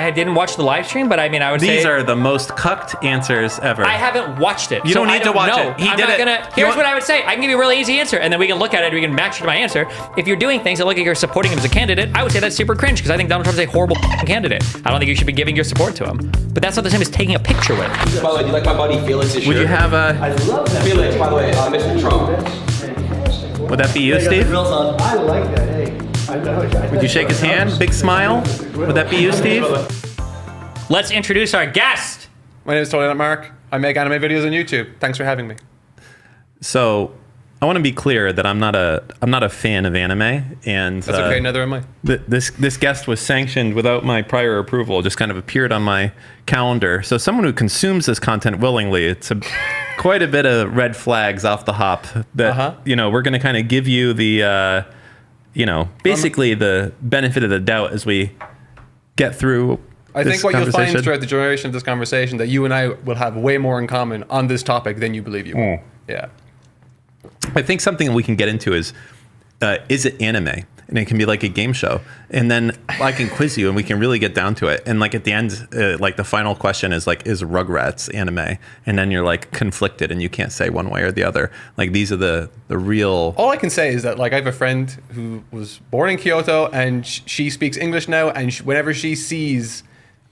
I didn't watch the live stream, but I mean, I would say these are the most cucked answers ever. I haven't watched it. You don't need to watch it. He did it. Here's what I would say. I can give you a really easy answer, and then we can look at it and we can match it to my answer. If you're doing things that look like you're supporting him as a candidate, I would say that's super cringe because I think Donald Trump's a horrible candidate. I don't think you should be giving your support to him. But that's not the same as taking a picture with. By the way, do you like my buddy Felix's shirt? Would you have a... I love that. Felix, by the way, Mr. Trump. That's fantastic. Would that be you, Steve? I like that. Hey, I know. Would you shake his hand? Big smile? Would that be you, Steve? Let's introduce our guest. My name is Totally Not Mark. I make anime videos on YouTube. Thanks for having me. So, I want to be clear that I'm not a fan of anime, and That's okay, neither am I. This guest was sanctioned without my prior approval. Just kind of appeared on my calendar. So, someone who consumes this content willingly, it's quite a bit of red flags off the hop. That we're going to kind of give you the basically the benefit of the doubt as we get through. I think what you'll find throughout the duration of this conversation that you and I will have way more in common on this topic than you believe you will. Yeah. I think something we can get into is it anime? And it can be like a game show. And then I can quiz you and we can really get down to it. And like at the end, like the final question is like, is Rugrats anime? And then you're like conflicted and you can't say one way or the other. Like these are the real... All I can say is that like I have a friend who was born in Kyoto and she speaks English now. And whenever she sees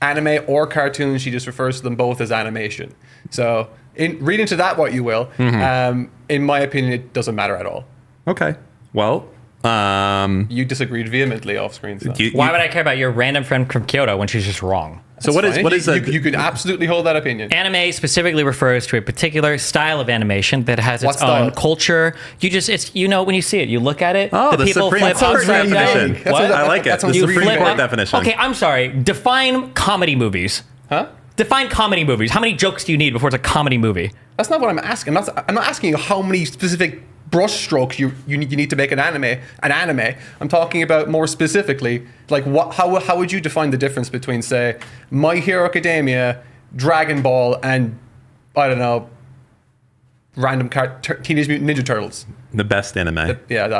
anime or cartoons, she just refers to them both as animation. So read into that what you will. In my opinion, it doesn't matter at all. Okay. Well... you disagreed vehemently off screen. So. Why would I care about your random friend from Kyoto when she's just wrong? So what is you could absolutely hold that opinion. Anime specifically refers to a particular style of animation that has its own culture. When you see it, you look at it. Oh, the Supreme Court definition. What? I like it. The Supreme Court definition. Okay, I'm sorry. Define comedy movies. Huh? Define comedy movies. How many jokes do you need before it's a comedy movie? That's not what I'm asking. I'm not asking you how many specific brush strokes you need to make an anime. I'm talking about more specifically, like how would you define the difference between, say, My Hero Academia, Dragon Ball, and I don't know, random Teenage Mutant Ninja Turtles? The best anime.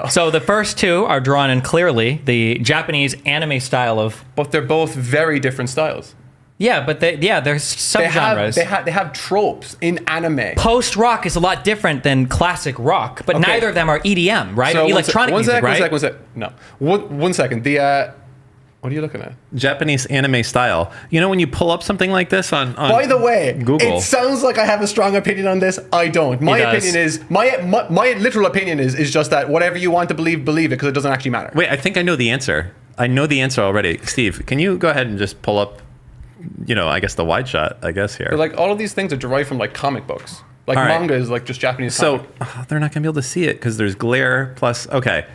So the first two are drawn in clearly the Japanese anime style of... But they're both very different styles. Yeah, but they're subgenres. They have tropes in anime. Post-rock is a lot different than classic rock, but neither of them are EDM, right? So or electronic music, right? One second. No. One second. What are you looking at? Japanese anime style. You know when you pull up something like this on By the way, Google. It sounds like I have a strong opinion on this. I don't. My opinion is my literal opinion is just that whatever you want to believe it because it doesn't actually matter. Wait, I think I know the answer. I know the answer already. Steve, can you go ahead and just pull up I guess the wide shot, I guess here. But like all of these things are derived from like comic books. Like manga is like just Japanese comic. So they're not gonna be able to see it because there's glare plus. Okay,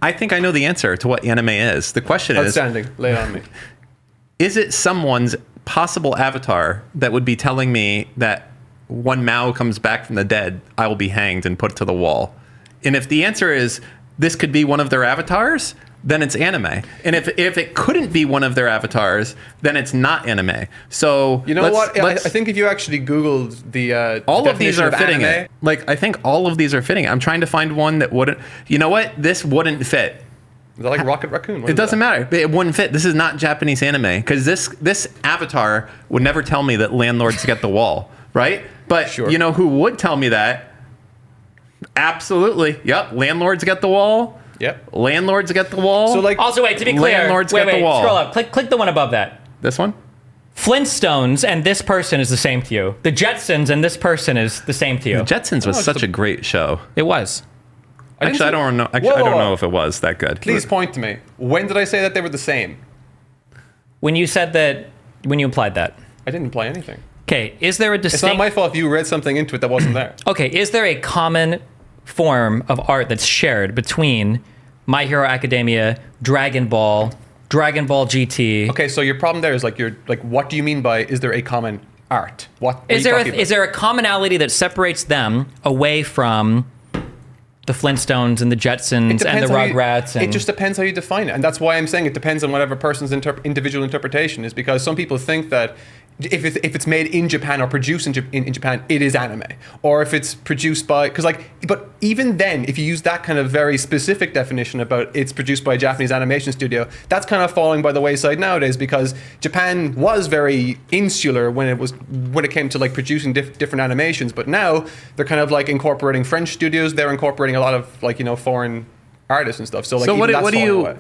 I think I know the answer to what anime is. The question is, outstanding. Lay it on me. Is it someone's possible avatar that would be telling me that when Mao comes back from the dead, I will be hanged and put to the wall? And if the answer is this could be one of their avatars, then it's anime. And if it couldn't be one of their avatars, then it's not anime. So you know what? I think if you actually Googled the all of these are fitting anime, it. Like I think all of these are fitting. I'm trying to find one that wouldn't. You know what? This wouldn't fit. Is that like Rocket Raccoon? It doesn't matter. It wouldn't fit. This is not Japanese anime because this avatar would never tell me that landlords get the wall, right? But you know who would tell me that? Absolutely. Yep. Landlords get the wall. Yep. Landlords get the wall. So like, also, wait, to be clear, landlords get the wall. Scroll up. Click the one above that. This one? Flintstones and this person is the same to you. The Jetsons and this person is the same to you. The Jetsons was such a great show. It was. Actually, I don't know. I don't know if it was that good. Please point to me. When did I say that they were the same? When you said that, when you implied that. I didn't imply anything. Okay, is there a distinct... It's not my fault if you read something into it that wasn't there. Okay, is there a common form of art that's shared between My Hero Academia, Dragon Ball GT? Okay, so your problem there is what do you mean by is there a common art? What is there a commonality that separates them away from the Flintstones and the Jetsons and the Rugrats? It just depends how you define it, and that's why I'm saying it depends on whatever person's individual interpretation is, because some people think that if it's made in Japan or produced in Japan, it is anime. Or if it's produced by, but even then, if you use that kind of very specific definition about it's produced by a Japanese animation studio, that's kind of falling by the wayside nowadays, because Japan was very insular when it came to like producing different animations. But now they're kind of like incorporating French studios. They're incorporating a lot of like, foreign artists and stuff. So like, what do you?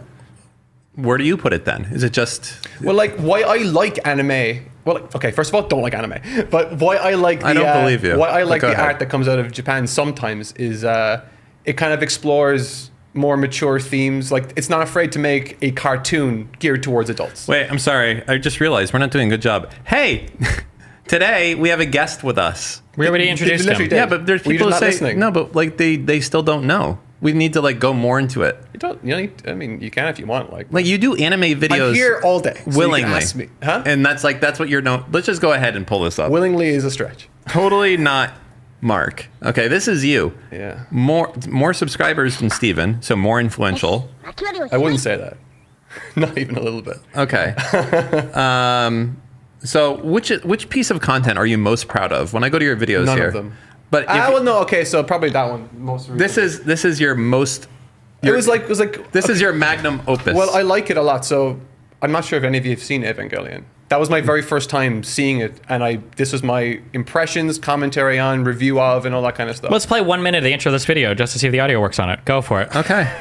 Where do you put it then? Is it just... Well, like, why I like anime... Well, okay, first of all, don't like anime. But why I like the... I don't believe you. Why I like the ahead. art that comes out of Japan sometimes is it kind of explores more mature themes. Like, it's not afraid to make a cartoon geared towards adults. Wait, I'm sorry. I just realized we're not doing a good job. Hey, today we have a guest with us. We already introduced him. did. Yeah, but there's Were you people just who not say... listening? No, but like they still don't know. We need to like go more into it. I mean, you can if you want. Like You do anime videos. I'm here all day. So willingly. You can ask me. Huh? And that's what you're known. Let's just go ahead and pull this up. Willingly is a stretch. Totally not Mark. Okay, this is you. Yeah. More subscribers than Steven, so more influential. I wouldn't say that. Not even a little bit. Okay. So which piece of content are you most proud of? When I go to your videos None here. of them. But Well, no. Okay, so probably that one most. Recent. this is your most. It was like This is your magnum opus. Well, I like it a lot. So I'm not sure if any of you have seen Evangelion. That was my very first time seeing it, and this was my impressions, commentary on, review of, and all that kind of stuff. Let's play 1 minute of the intro of this video just to see if the audio works on it. Go for it. Okay.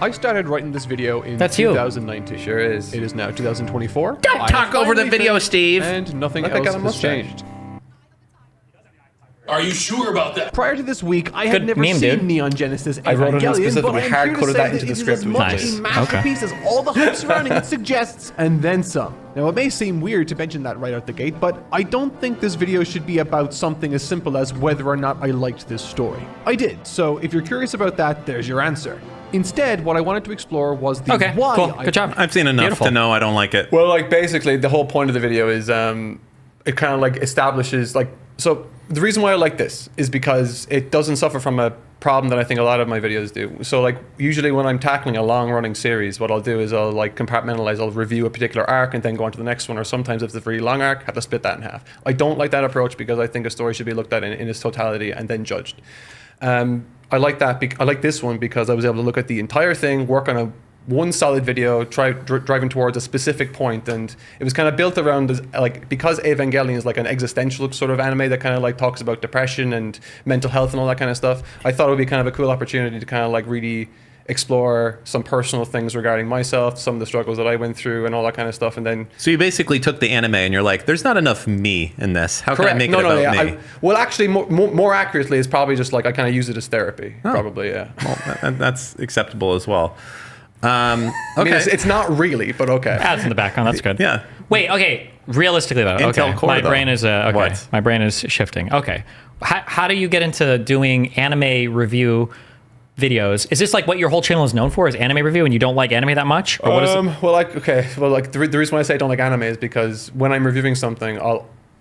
I started writing this video in That's you. 2019. Sure is. It is now 2024. Don't I talk have over the finally video, finished, Steve. And nothing Look, I else got a has mustache. changed. Are you sure about that? Prior to this week, I Good had never meme, seen dude. Neon Genesis I wrote it Evangelion, specifically, but I am here hard-coded to that say into the it is script, as which much is a nice. masterpiece as all the hype surrounding it suggests, and then some. Now, it may seem weird to mention that right out the gate, but I don't think this video should be about something as simple as whether or not I liked this story. I did, so if you're curious about that, there's your answer. Instead, what I wanted to explore was the Okay, why. cool. Good job. I've seen enough Beautiful. to know I don't like it. Well, like basically the whole point of the video is it kind of like establishes like, so the reason why I like this is because it doesn't suffer from a problem that I think a lot of my videos do. So like usually when I'm tackling a long running series, what I'll do is I'll like compartmentalize, I'll review a particular arc and then go on to the next one, or sometimes if it's a very long arc, have to split that in half. I don't like that approach because I think a story should be looked at in its totality and then judged. I like that. I like this one because I was able to look at the entire thing, work on one solid video, driving towards a specific point, and it was kind of built around because Evangelion is like an existential sort of anime that kind of like talks about depression and mental health and all that kind of stuff. I thought it would be kind of a cool opportunity to kind of like really explore some personal things regarding myself, some of the struggles that I went through and all that kind of stuff. And then So you basically took the anime and you're like, there's not enough me in this. How can I make it about me? Well, actually, more accurately, it's probably just like I kind of use it as therapy. Probably, yeah. Well, that's acceptable as well. Okay. I mean, it's not really, but okay. Ads in the background. That's good. Yeah. Wait. Okay. Realistically, though. Intel Okay. Core, My though. brain is okay. What? My brain is shifting. Okay. How do you get into doing anime review videos? Is this like what your whole channel is known for? Is anime review, and you don't like anime that much, or what is it? Well, the reason why I say I don't like anime is because when I'm reviewing something,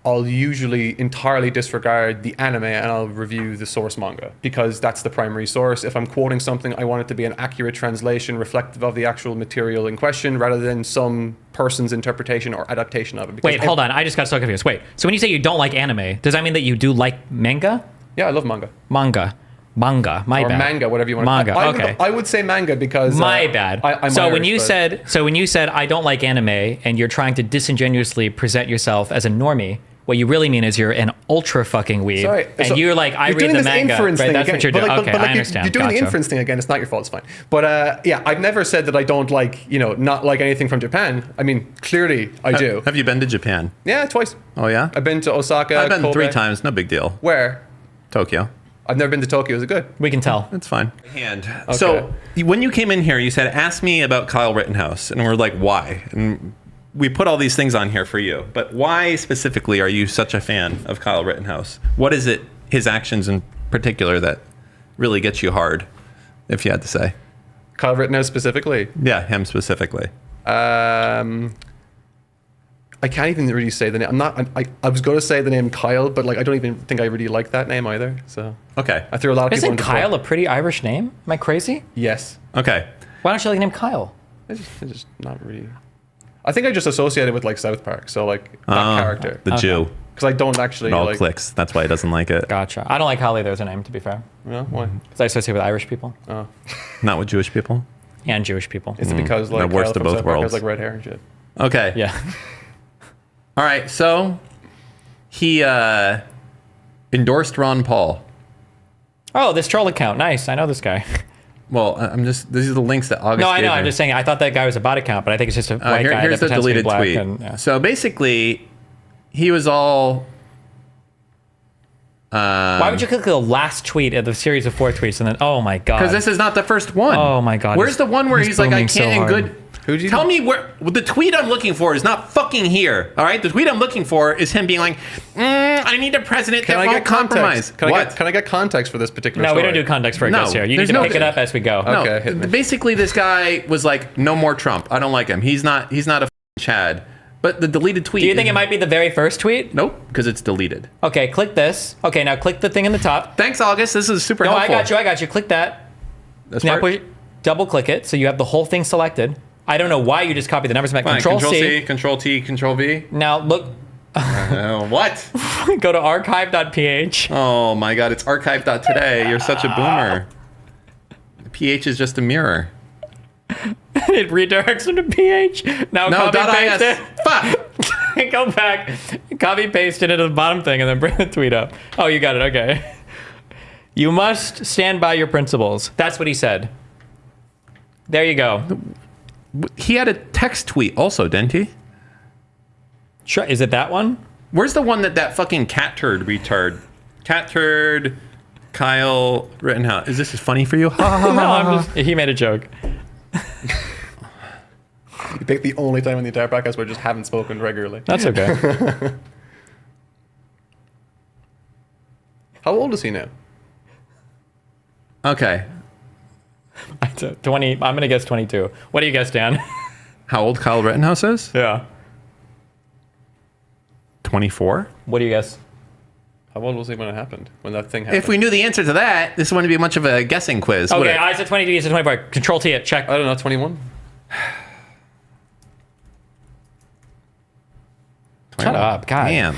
I'll usually entirely disregard the anime and I'll review the source manga because that's the primary source. If I'm quoting something, I want it to be an accurate translation reflective of the actual material in question rather than some person's interpretation or adaptation of it. Because Wait, hold on. I just got so confused. Wait. So when you say you don't like anime, does that mean that you do like manga? Yeah, I love manga. Manga. My Or bad. manga, whatever you want. Manga. Okay. I would say manga because My bad. I'm so when Irish, you said I don't like anime and you're trying to disingenuously present yourself as a normie, what you really mean is you're an ultra fucking weeb. Sorry. And So you're like, I you're read doing the this manga. inference Right? thing That's again. what you're But doing. like- Okay, but like I understand. You're doing the Gotcha. inference thing again. It's not your fault. It's fine. But yeah, I've never said that I don't like, not like anything from Japan. I mean, clearly I do. Have you been to Japan? Yeah, twice. Oh, yeah? I've been to Osaka. I've been Kobe. 3 times. No big deal. Where? Tokyo. I've never been to Tokyo. Is it good? We can tell. That's fine. So when you came in here, you said, ask me about Kyle Rittenhouse. And we're like, why? And we put all these things on here for you. But why specifically are you such a fan of Kyle Rittenhouse? What is it, his actions in particular, that really gets you hard, if you had to say? Kyle Rittenhouse specifically? Yeah, him specifically. I can't even really say the name. I was going to say the name Kyle, but like I don't even think I really like that name either. So Okay. I threw a lot of people Isn't into Kyle the a pretty Irish name? Am I crazy? Yes. Okay. Why don't you like the name Kyle? It's just not really. I think I just associated with like South Park, so like that character. The Jew. Because I don't actually It all like. clicks. That's why he doesn't like it. Gotcha. I don't like Holly. There's a name, to be fair. Yeah, why? Because I associate with Irish people Not with Jewish people. and Jewish people. Is it because like the worst Kyle of from both South Park worlds. has like red hair and shit? Okay. Yeah. All right. So he endorsed Ron Paul. Oh, this troll account. Nice. I know this guy. Well, these are the links that August No, I gave know. me. I'm just saying. I thought that guy was a bot account, but I think it's just a white guy here's that the pretends to be deleted black. tweet. And, yeah. So basically, he was all. Why would you click the last tweet of the series of 4 tweets and then, oh my god? Because this is not the first one. Oh my God, Where's the one where he's like, I booming can't so in hard. good. Who'd you Tell me where the tweet I'm looking for is not fucking here. All right, the tweet I'm looking for is him being like, I need a president Can that I won't get compromise. context? Can What? I get context for this particular? No, story? we don't do context for a No, guest here. You need there's to no- pick it up as we go. No, Okay, hit me. basically this guy was like, no more Trump. I don't like him. He's not a f***ing Chad. But the deleted tweet. Do you think it might be the very first tweet? Nope, because it's deleted. Okay, click this. Okay, now click the thing in the top. Thanks, August. This is super No, helpful. I got you. Click that. This Now part? double click it so you have the whole thing selected. I don't know why you just copied the numbers. Fine, Control C. Control T, Control V. Now look, What? go to archive.ph. Oh my god, it's archive.today. You're such a boomer. PH is just a mirror. It redirects them to ph. Now No, copy paste .is. Fuck! it. Go back, copy paste it into the bottom thing, and then bring the tweet up. Oh, you got it. Okay. You must stand by your principles. That's what he said. There you go. He had a text tweet also, didn't he? Sure. Is it that one? Where's the one that fucking cat turd retard? Cat turd, Kyle Rittenhouse. Is this funny for you? No, I'm just, he made a joke. You picked the only time in the entire podcast where I just haven't spoken regularly. That's okay. How old is he now? Okay. 20. I'm gonna guess 22. What do you guess, Dan? How old Kyle Rittenhouse is? Yeah. 24? What do you guess? How old was he when it happened? When that thing happened? If we knew the answer to that, this wouldn't be much of a guessing quiz. would Okay, it? I said 22. You said 24. Control T it. Check. I don't know, 21? Shut up, God. Damn.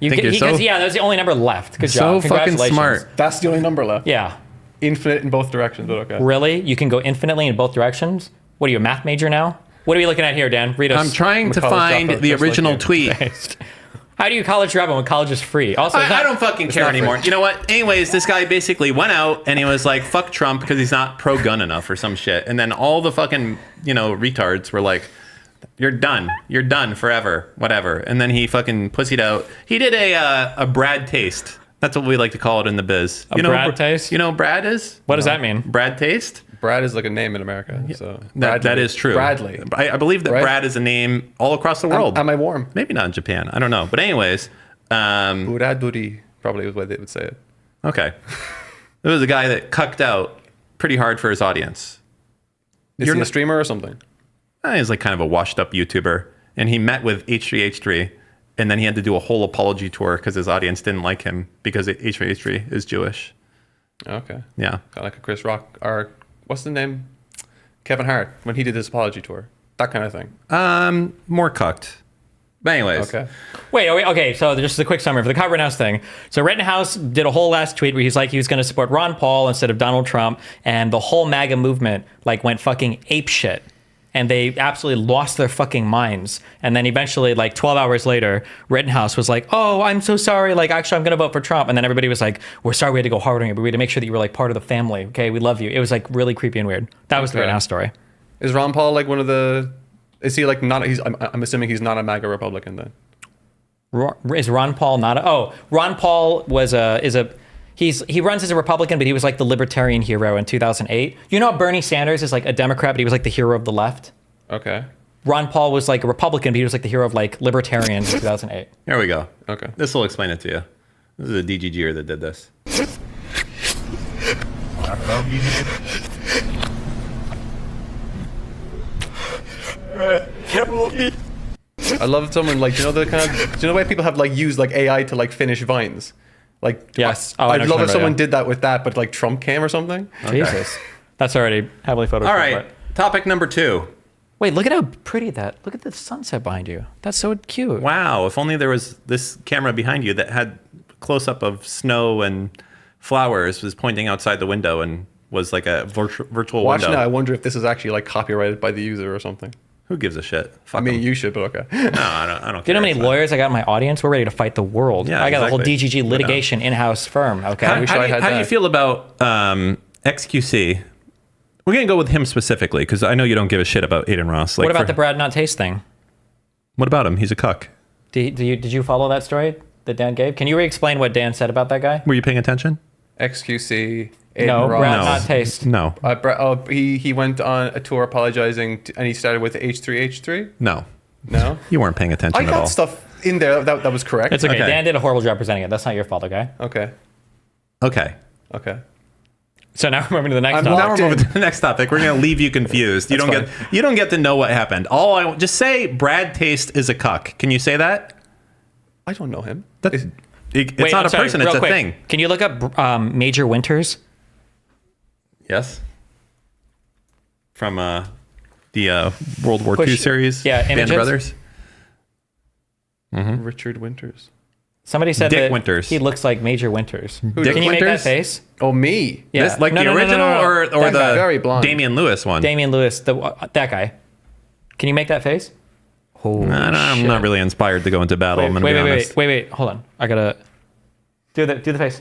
You Think get, you're so- yeah, that's the only number left. Good so job. fucking Congratulations. smart. That's the only number left. Yeah. Infinite in both directions, but okay. Really? You can go infinitely in both directions? What are you, a math major now? What are we looking at here, Dan? Read us. I'm trying to college find dropout the just like original you. tweet. How do you college drop when college is free? Also, it's I not- don't fucking care not free. anymore. You know what? Anyways, this guy basically went out and he was like, fuck Trump because he's not pro-gun enough or some shit. And then all the fucking, retards were like, you're done. You're done forever. Whatever. And then he fucking pussied out. He did a Brad taste. That's what we like to call it in the biz. Brad taste? You know what Brad is? What does that mean? Brad taste? Brad is like a name in America. So That is true. Bradley. I believe that Right? Brad is a name all across the world. Am I warm? Maybe not in Japan. I don't know. But anyways, Buraduri probably was the way they would say it. okay. There was a guy that cucked out pretty hard for his audience. Is You're he a not- streamer or something? He's like kind of a washed up YouTuber. And he met with H3H3. And then he had to do a whole apology tour because his audience didn't like him because H3H3 is Jewish. Okay. Yeah. Kind of like a Chris Rock, or what's the name? Kevin Hart, when he did his apology tour. That kind of thing. More cucked. But anyways. Okay. Wait, okay, so just a quick summary for the Kyle Rittenhouse thing. So Rittenhouse did a whole last tweet where he's like he was going to support Ron Paul instead of Donald Trump, and the whole MAGA movement went fucking ape shit. And they absolutely lost their fucking minds. And then eventually, 12 hours later, Rittenhouse was like, oh, I'm so sorry. Actually, I'm going to vote for Trump. And then everybody was like, we're sorry we had to go hard on you, but we had to make sure that you were part of the family. Okay, we love you. It was really creepy and weird. That was the Okay. Rittenhouse story. Is Ron Paul one of the? Is he not? I'm assuming he's not a MAGA Republican then. Is Ron Paul not Ron Paul he runs as a Republican, but he was the libertarian hero in 2008. You know, Bernie Sanders is a Democrat, but he was the hero of the left. Okay. Ron Paul was a Republican, but he was the hero of libertarians in 2008. Here we go. Okay. This will explain it to you. This is a DGGer that did this. I love someone the way people have used AI to finish vines. Yes. I'd I know what love you're if someone talking did that with that, but Trump came or something. Jesus. That's already heavily photoshopped. All right. Topic number 2. Wait, look at how pretty look at the sunset behind you. That's so cute. Wow, if only there was this camera behind you that had close-up of snow and flowers was pointing outside the window and was like a virtual Watch window. now. I wonder if this is actually like copyrighted by the user or something. Who gives a shit? Fuck I mean, 'em. you should, but okay. No, I don't Do you know how care. many It's fine. lawyers I got in my audience? We're ready to fight the world. Yeah, I got a whole exactly. DGG litigation in-house firm. Okay. How, wish I had how do you that. feel about xQc? We're going to go with him specifically because I know you don't give a shit about Adin Ross. Like, What about the Brad Not Taste thing? What about him? He's a cuck. Did you follow that story that Dan gave? Can you re-explain what Dan said about that guy? Were you paying attention? xQc. No, Adin Ross. Brad Not Taste. No. He went on a tour apologizing, and he started with H3H3. No. No, You weren't paying attention I at all. got stuff in there that was correct. It's okay. Okay. Dan did a horrible job presenting it. That's not your fault, okay? Okay. Okay. Okay. So now we're moving to the next I'm topic. Now locked we're in. moving to the next topic. We're going to leave you confused. You That's don't get to know what happened. Just say Brad Taste is a cuck. Can you say that? I don't know him. It's Wait, not I'm a sorry, person. real It's a quick. thing. Can you look up Major Winters? Yes. From the World War II Push- series. yeah, Band images. of Brothers. Richard Winters. Somebody said Dick that Winters. he looks like Major Winters. Dick Can you make that Winters? face? Oh, me. Yeah. This, like No, the no, no, no, original no, no. or That the guy, very blonde. Damian Lewis one? Damian Lewis, that guy. Can you make that face? Holy I'm shit. not really inspired to go into battle. I'm going to be honest. Wait. Hold on. I gotta do the face.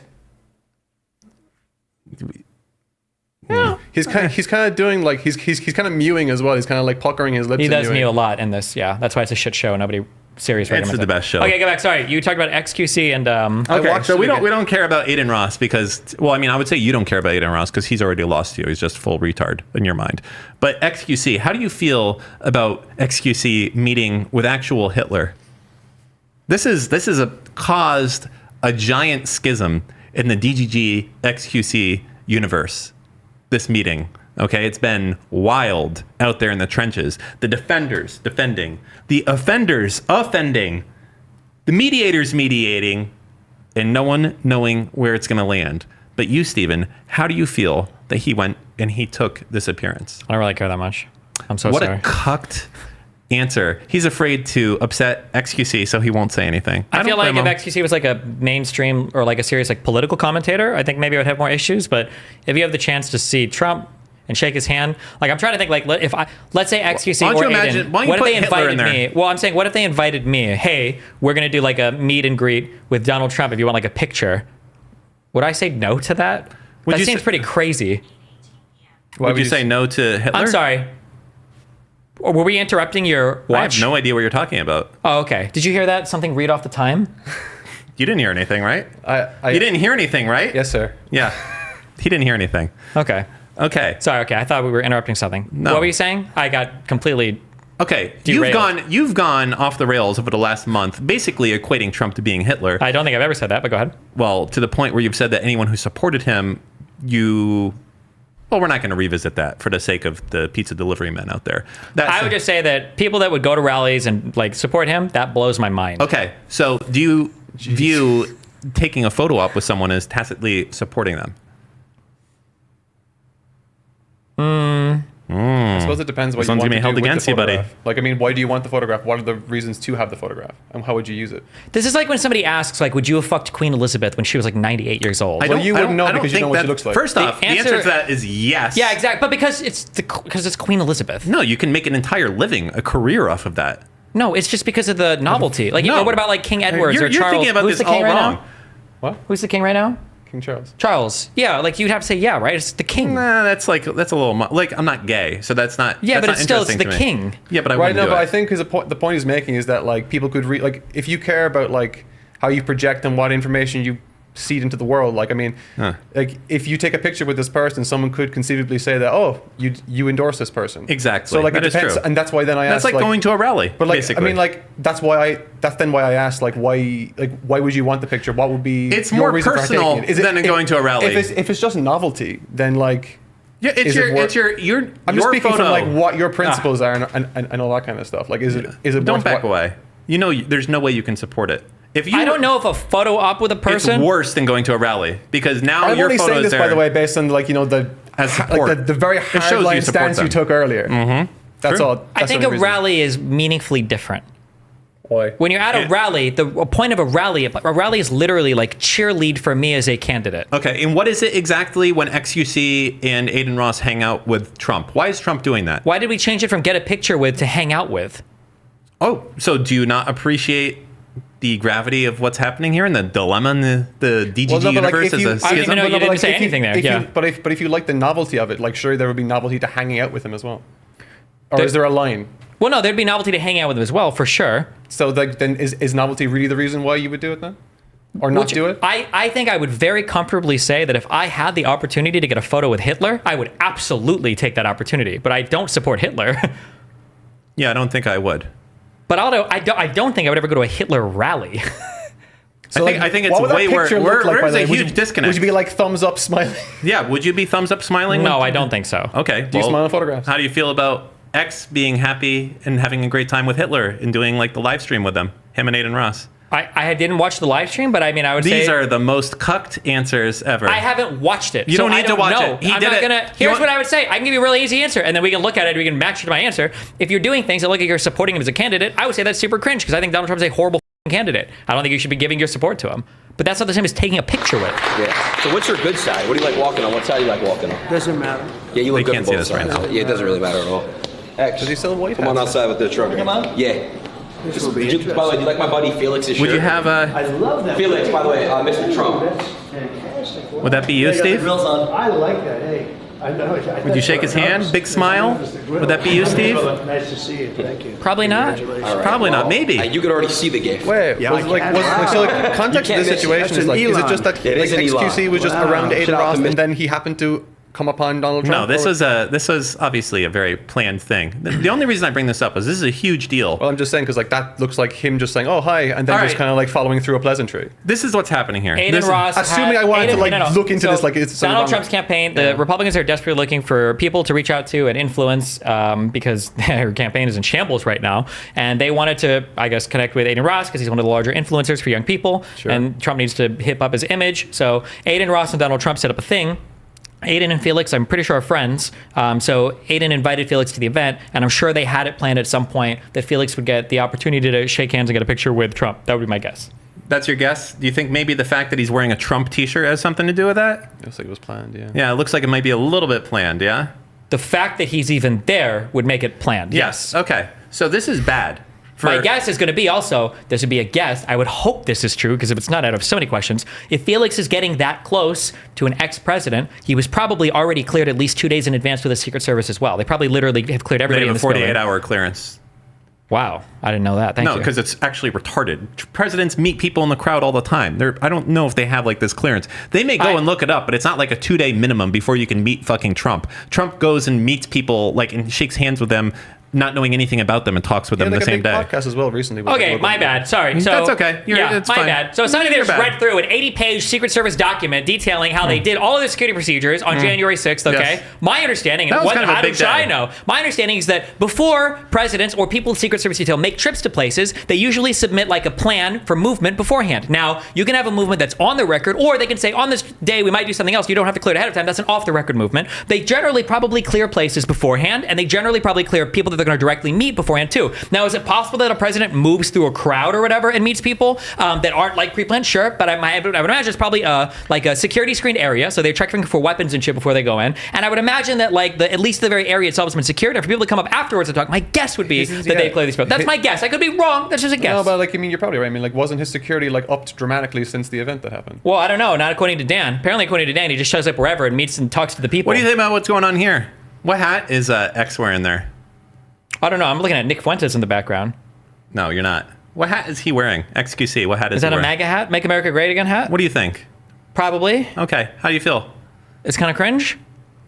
He's kind of doing like he's kind of mewing as well. He's kind of like puckering his lips. He and does mewing. mew a lot in this. Yeah, that's why it's a shit show. Nobody serious. It's recommends the it. best show. Okay, go back. Sorry, you talked about xQc and Okay, watched so it we again. don't care about Adin Ross because, well, I mean, I would say you don't care about Adin Ross because he's already lost you. He's just full retard in your mind. But xQc, how do you feel about xQc meeting with actual Hitler? This is caused a giant schism in the DGG xQc universe. This meeting. Okay, it's been wild out there in the trenches. The defenders defending, the offenders offending, the mediators mediating, and no one knowing where it's going to land. But you, Steven, how do you feel that he went and he took this appearance? I don't really care that much. I'm so What sorry. a cucked answer. He's afraid to upset xQc, so he won't say anything. I feel don't like if blame him. xQc was like a mainstream or like a serious like political commentator, I think maybe I would have more issues. But if you have the chance to see Trump and shake his hand, like I'm trying to think like let's say xQc Why don't or you imagine- Adin, why don't you what if put they Hitler in invited there? me? Well, I'm saying what if they invited me? Hey, we're gonna do like a meet and greet with Donald Trump. If you want like a picture, would I say no to that? Would That you seems say- pretty crazy. Would you say no to Hitler? I'm sorry. Or were we interrupting your I watch? have no idea what you're talking about. Oh, okay. Did you hear that? Something read off the time? You didn't hear anything, right? I You didn't hear anything, right? Yes, sir. Yeah. He didn't hear anything. Okay. Okay. Sorry. Okay. I thought we were interrupting something. No. What were you saying? I got completely. Okay. Derailed. You've gone off the rails over the last month, basically equating Trump to being Hitler. I don't think I've ever said that, but go ahead. Well, to the point where you've said that anyone who supported him, well, we're not going to revisit that for the sake of the pizza delivery men out there. I would just say that people that would go to rallies and like support him, that blows my mind. Okay. So do you view taking a photo op with someone as tacitly supporting them? I suppose it depends what This you one's want gonna be to held do with against the you, buddy. photograph. Like, I mean, why do you want the photograph? What are the reasons to have the photograph? And how would you use it? This is like when somebody asks, like, would you have fucked Queen Elizabeth when she was like 98 years old? Well, you wouldn't know because you think know what she that- looks like. First off, the answer answer- to that is yes. Yeah, exactly. But because it's Queen Elizabeth. No, you can make an entire living, a career off of that. No, it's just because of the novelty. Like, No. what about like King Edwards You're or Charles? thinking about Who's this the king all right wrong. now? What? Who's the king right now? King Charles. Charles. Yeah, like you'd have to say yeah, right? It's the king. Nah, that's a little like I'm not gay, so that's not. Yeah, that's but not it's still it's interesting the to me. king. Yeah, but I Right, wouldn't no, do but it. I think the point he's making is that like people could read, like if you care about like how you project and what information you seed into the world, like I mean, like if you take a picture with this person, someone could conceivably say that, oh, you endorse this person. Exactly. So like That it is depends, true. and that's why then I That's asked, like going to a rally. But like basically. I mean, like that's then why I asked like why would you want the picture? What would be It's your more reason for personal taking it? Is it- than going to a rally. If it's just novelty, then like yeah, is it worth- I'm just your speaking photo. from like what your principles are and all that kind of stuff. Like is it Don't worth back what- away. You know, there's no way you can support it. If you, I don't know if a photo op with a person. It's worse than going to a rally because now I'm your only photo saying is this, there. by the way, based on like the As support. like the very It shows you hardline support stance you them. took earlier. That's True. all. I That's think the a reason. rally is meaningfully different. Why? When you're at a rally, the point of a rally is literally like cheerlead for me as a candidate. Okay, and what is it exactly when xQc and Adin Ross hang out with Trump? Why is Trump doing that? Why did we change it from get a picture with to hang out with? Oh, so do you not appreciate the gravity of what's happening here and the dilemma in the DGG Well, no, but, like, universe if as you- a I don't schism? even know you but, didn't like, say if you- anything there. if Yeah. you- but if you like the novelty of it, like sure there would be novelty to hanging out with him as well. Or There- is there a line? Well, no, there'd be novelty to hang out with him as well, for sure. So like, then is novelty really the reason why you would do it then? Or not do it? I think I would very comfortably say that if I had the opportunity to get a photo with Hitler, I would absolutely take that opportunity. But I don't support Hitler. Yeah, I don't think I would. But I don't think I would ever go to a Hitler rally. So, I think it's what would that way worse. picture look like, by There's the a way? Would huge you- disconnect. Would you be like thumbs up smiling? Yeah, would you be thumbs up smiling? No, I don't think so. Okay. Do you smile in photographs? How do you feel about X being happy and having a great time with Hitler and doing like the live stream with him and Adin Ross? I didn't watch the live stream, but I mean, I would say These are the most cucked answers ever. I haven't watched it. You so don't need I to don't watch know. it. He I'm did not it. gonna. You Here's want- what I would say. I can give you a really easy answer, and then we can look at it. We can match it to my answer. If you're doing things that look like you're supporting him as a candidate, I would say that's super cringe because I think Donald Trump's a horrible candidate. I don't think you should be giving your support to him. But that's not the same as taking a picture with. Yeah. So what's your good side? What do you like walking on? What side do you like walking on? Doesn't matter. Yeah, you look They good can't on see both this right sides. now. Yeah, it doesn't really matter at all. X, Does he still have white come on hats? outside with the truck. Come on. Yeah. This will be Did you, by the way, do you like my buddy Felix's shirt? Would you have I a? love that. Felix, by the way, Mr. Trump. That's fantastic. Would that be you, Steve? I like that. Hey, I know. Would you shake his hand? Big smile? Would that be you, Steve? Nice to see you. Thank you. Probably not. Congratulations. All right, Probably not. Maybe. You could already see the gift. Wait, Yeah, was, I like, can. was, like, so like, context You of this can't miss it. situation That's is an like, is it Elon. just that It like is an xQc Elon. was just Wow. around Adin Shout out Ross to and Mr. then he happened to come upon Donald Trump? No, this was obviously a very planned thing. The only reason I bring this up is this is a huge deal. Well, I'm just saying because like that looks like him just saying, "Oh, hi," and then All just right. kind of like following through a pleasantry. This is what's happening here. Adin This- Ross. Assuming I wanted to, like, look into this, like, it's something Donald wrong Trump's with- campaign. The Republicans are desperately looking for people to reach out to and influence because their campaign is in shambles right now, and they wanted to, I guess, connect with Adin Ross because he's one of the larger influencers for young people, and Trump needs to hip up his image. So Adin Ross and Donald Trump set up a thing. Adin and Felix, I'm pretty sure, are friends. So Adin invited Felix to the event, and I'm sure they had it planned at some point that Felix would get the opportunity to shake hands and get a picture with Trump. That would be my guess. That's your guess? Do you think maybe the fact that he's wearing a Trump t-shirt has something to do with that? Looks like it was planned. Yeah. Yeah, it looks like it might be a little bit planned, yeah? The fact that he's even there would make it planned. Yes. Okay. So this is bad. My guess is going to be also, this would be a guess. I would hope this is true because if it's not, I'd have so many questions. If Felix is getting that close to an ex-president, he was probably already cleared at least 2 days in advance with the Secret Service as well. They probably literally have cleared They everybody have in a this building. 48-hour clearance. Wow. I didn't know that. Thank No, you. because it's actually retarded. Presidents meet people in the crowd all the time. I don't know if they have like this clearance. They may go and look it up, but it's not like a 2-day minimum before you can meet fucking Trump. Trump goes and meets people like and shakes hands with them, not knowing anything about them, and talks with Yeah, them like the a same big day. podcast as well recently. with Okay, Logan. my bad. Sorry. So That's okay. It's my fine. bad. So somebody You're just bad. read through an 80-page Secret Service document detailing how they did all of the security procedures on January 6th, okay? Yes. My understanding, That and was kind of a how big should I day. know? My understanding is that before presidents or people in Secret Service detail make trips to places, they usually submit like a plan for movement beforehand. Now, you can have a movement that's on the record, or they can say, on this day, we might do something else. You don't have to clear it ahead of time. That's an off-the-record movement. They generally probably clear places beforehand, and they generally probably clear people that they're going to directly meet beforehand, too. Now, is it possible that a president moves through a crowd or whatever and meets people that aren't like pre-planned? Sure, but I would imagine it's probably like a security screened area, so they're checking for weapons and shit before they go in. And I would imagine that like at least the very area itself has been secured. And for people to come up afterwards and talk, my guess would be that they clear these people. That's my guess. I could be wrong. That's just a guess. No, but like I mean, you're probably right. I mean, like, wasn't his security like upped dramatically since the event that happened? Well, I don't know. Not according to Dan. Apparently, according to Dan, he just shows up wherever and meets and talks to the people. What do you think about what's going on here? What hat is X wearing there? I don't know. I'm looking at Nick Fuentes in the background. No, you're not. What hat is he wearing? xQc, what hat is Is that he a wearing? MAGA hat? Make America Great Again hat? What do you think? Probably. Okay, how do you feel? It's kind of cringe.